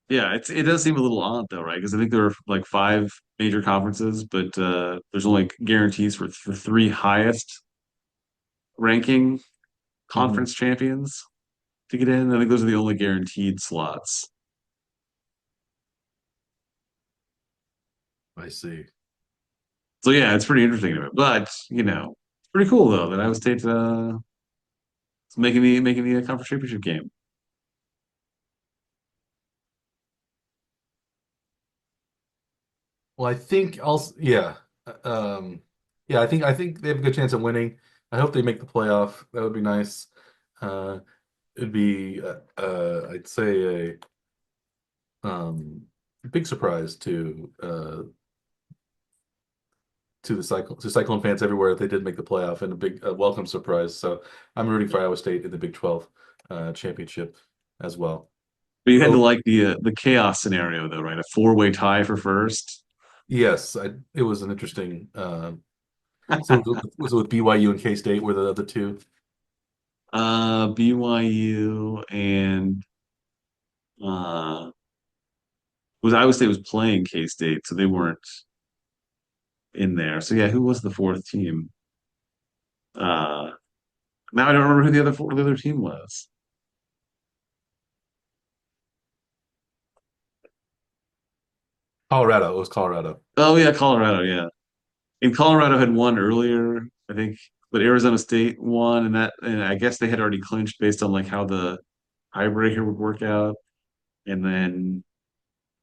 Yeah, it does seem a little odd though, right? Because I think there are like five major conferences, but there's only guarantees for three highest ranking
mhm,
conference champions to get in. I think those are the only guaranteed slots.
I see.
So yeah, it's pretty interesting to it. But it's pretty cool though that Iowa State is making the conference championship game.
Well, I think also, yeah, yeah. I think they have a good chance of winning. I hope they make the playoff. That would be nice. Uh, it'd be, I'd say a big surprise to the Cyclone fans everywhere if they did make the playoff, and a big welcome surprise. So I'm rooting for Iowa State in the Big 12 championship as well.
But you had to
Oh,
like the chaos scenario though, right? A four-way tie for first.
yes, it was an interesting. So was it with BYU and K State were the other two?
BYU and uh was Iowa State was playing K-State, so they weren't in there. So yeah, who was the fourth team? Uh Now I don't remember who the other team was.
Colorado. It was Colorado.
Oh yeah, Colorado, yeah. And Colorado had won earlier, I think, but Arizona State won, and I guess they had already clinched based on like how the tiebreaker would work out. And then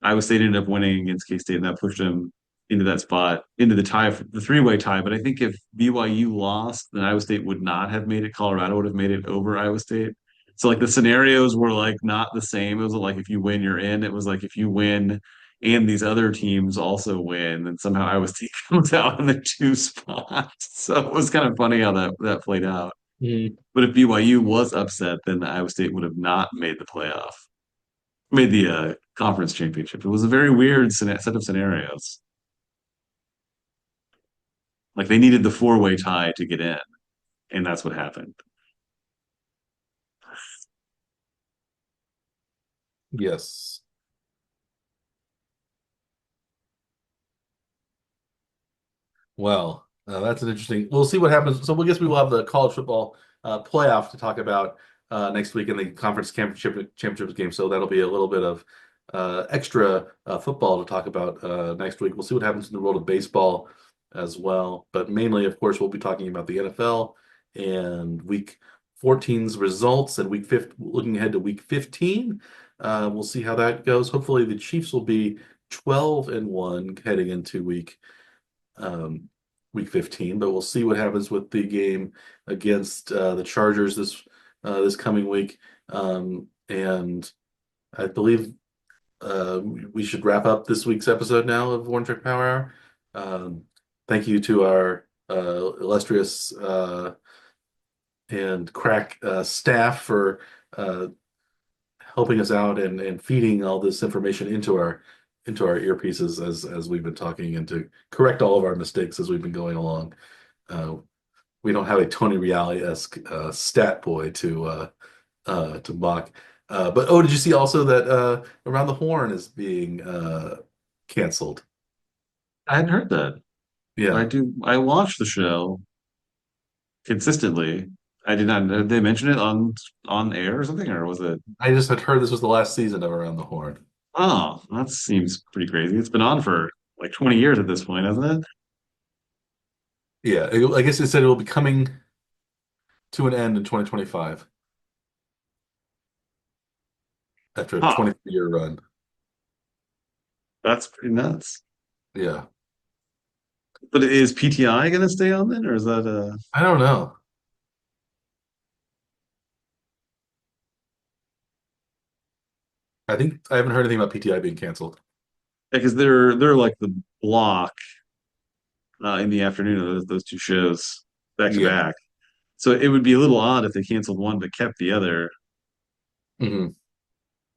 Iowa State ended up winning against K-State, and that pushed them into that spot, into the three-way tie. But I think if BYU lost, then Iowa State would not have made it. Colorado would have made it over Iowa State. So like the scenarios were like not the same. It was like if you win, you're in. It was like if you win and these other teams also win, then somehow Iowa State comes out in the two spots. So it was kind of funny how that played out.
Mhm.
But if BYU was upset, then Iowa State would have not made the playoff, made the conference championship. It was a very weird set of scenarios. Like they needed the four-way tie to get in. and that's what happened.
Yes. Well, that's an interesting. We'll see what happens. So we guess we will have the college football playoff to talk about next week in the conference championships game. So that'll be a little bit of extra football to talk about next week. We'll see what happens in the world of baseball as well. But mainly, of course, we'll be talking about the NFL and Week 14's results and Week 5, looking ahead to Week 15. We'll see how that goes. Hopefully, the Chiefs will be 12-1 heading into um, week 15, but we'll see what happens with the game against the Chargers this coming week. And I believe we should wrap up this week's episode now of One Trick Power Hour. Thank you to our illustrious and crack staff for uh, helping us out and feeding all this information into our earpieces as we've been talking and to correct all of our mistakes as we've been going along. Uh, we don't have a Tony Reale-esque stat boy to mock. But oh, did you see also that Around the Horn is being canceled?
I hadn't heard that. I
Yeah,
do. I watch the show consistently. I did not. Did they mention it on air or something, or was it?
I just had heard this was the last season of Around the Horn.
Oh, that seems pretty crazy. It's been on for like 20 years at this point, hasn't it?
Yeah, I guess it said it will be coming to an end in 2025 after a
Huh.
23-year run.
That's pretty nuts.
Yeah,
But is PTI going to stay on then, or is that
I don't know. I think I haven't heard anything about PTI being canceled.
because they're like the block in the afternoon of those two shows back to
Yeah.
back. So it would be a little odd if they canceled one but kept the other.
Hmm.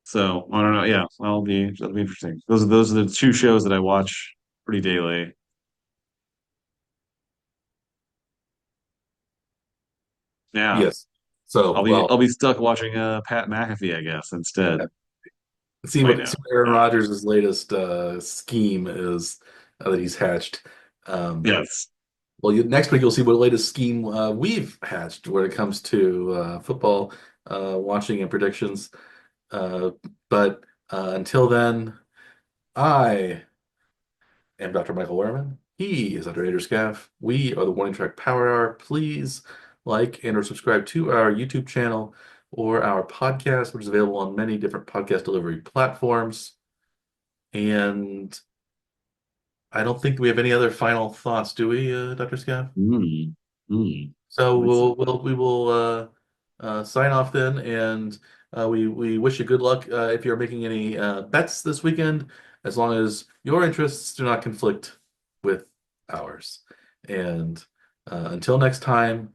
So I don't know. Yeah, that'll be interesting. Those are the two shows that I watch pretty daily. Yeah,
Yes. So,
I'll
well,
be stuck watching Pat McAfee, I guess, instead right now.
see what Aaron Rodgers' latest scheme is that he's hatched. Um,
Yes.
well, next week you'll see what latest scheme we've hatched when it comes to football watching and predictions. Uh, but until then, I am Dr. Michael Werman. He is Dr. Andrew Scaff. We are the Warning Track Power Hour. Please like and or subscribe to our YouTube channel or our podcast, which is available on many different podcast delivery platforms. And I don't think we have any other final thoughts, do we, Dr. Scaff?
Mm. Mm.
So
Let me see.
we will sign off then, and we wish you good luck if you're making any bets this weekend, as long as your interests do not conflict with ours. And until next time,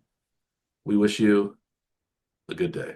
we wish you a good day.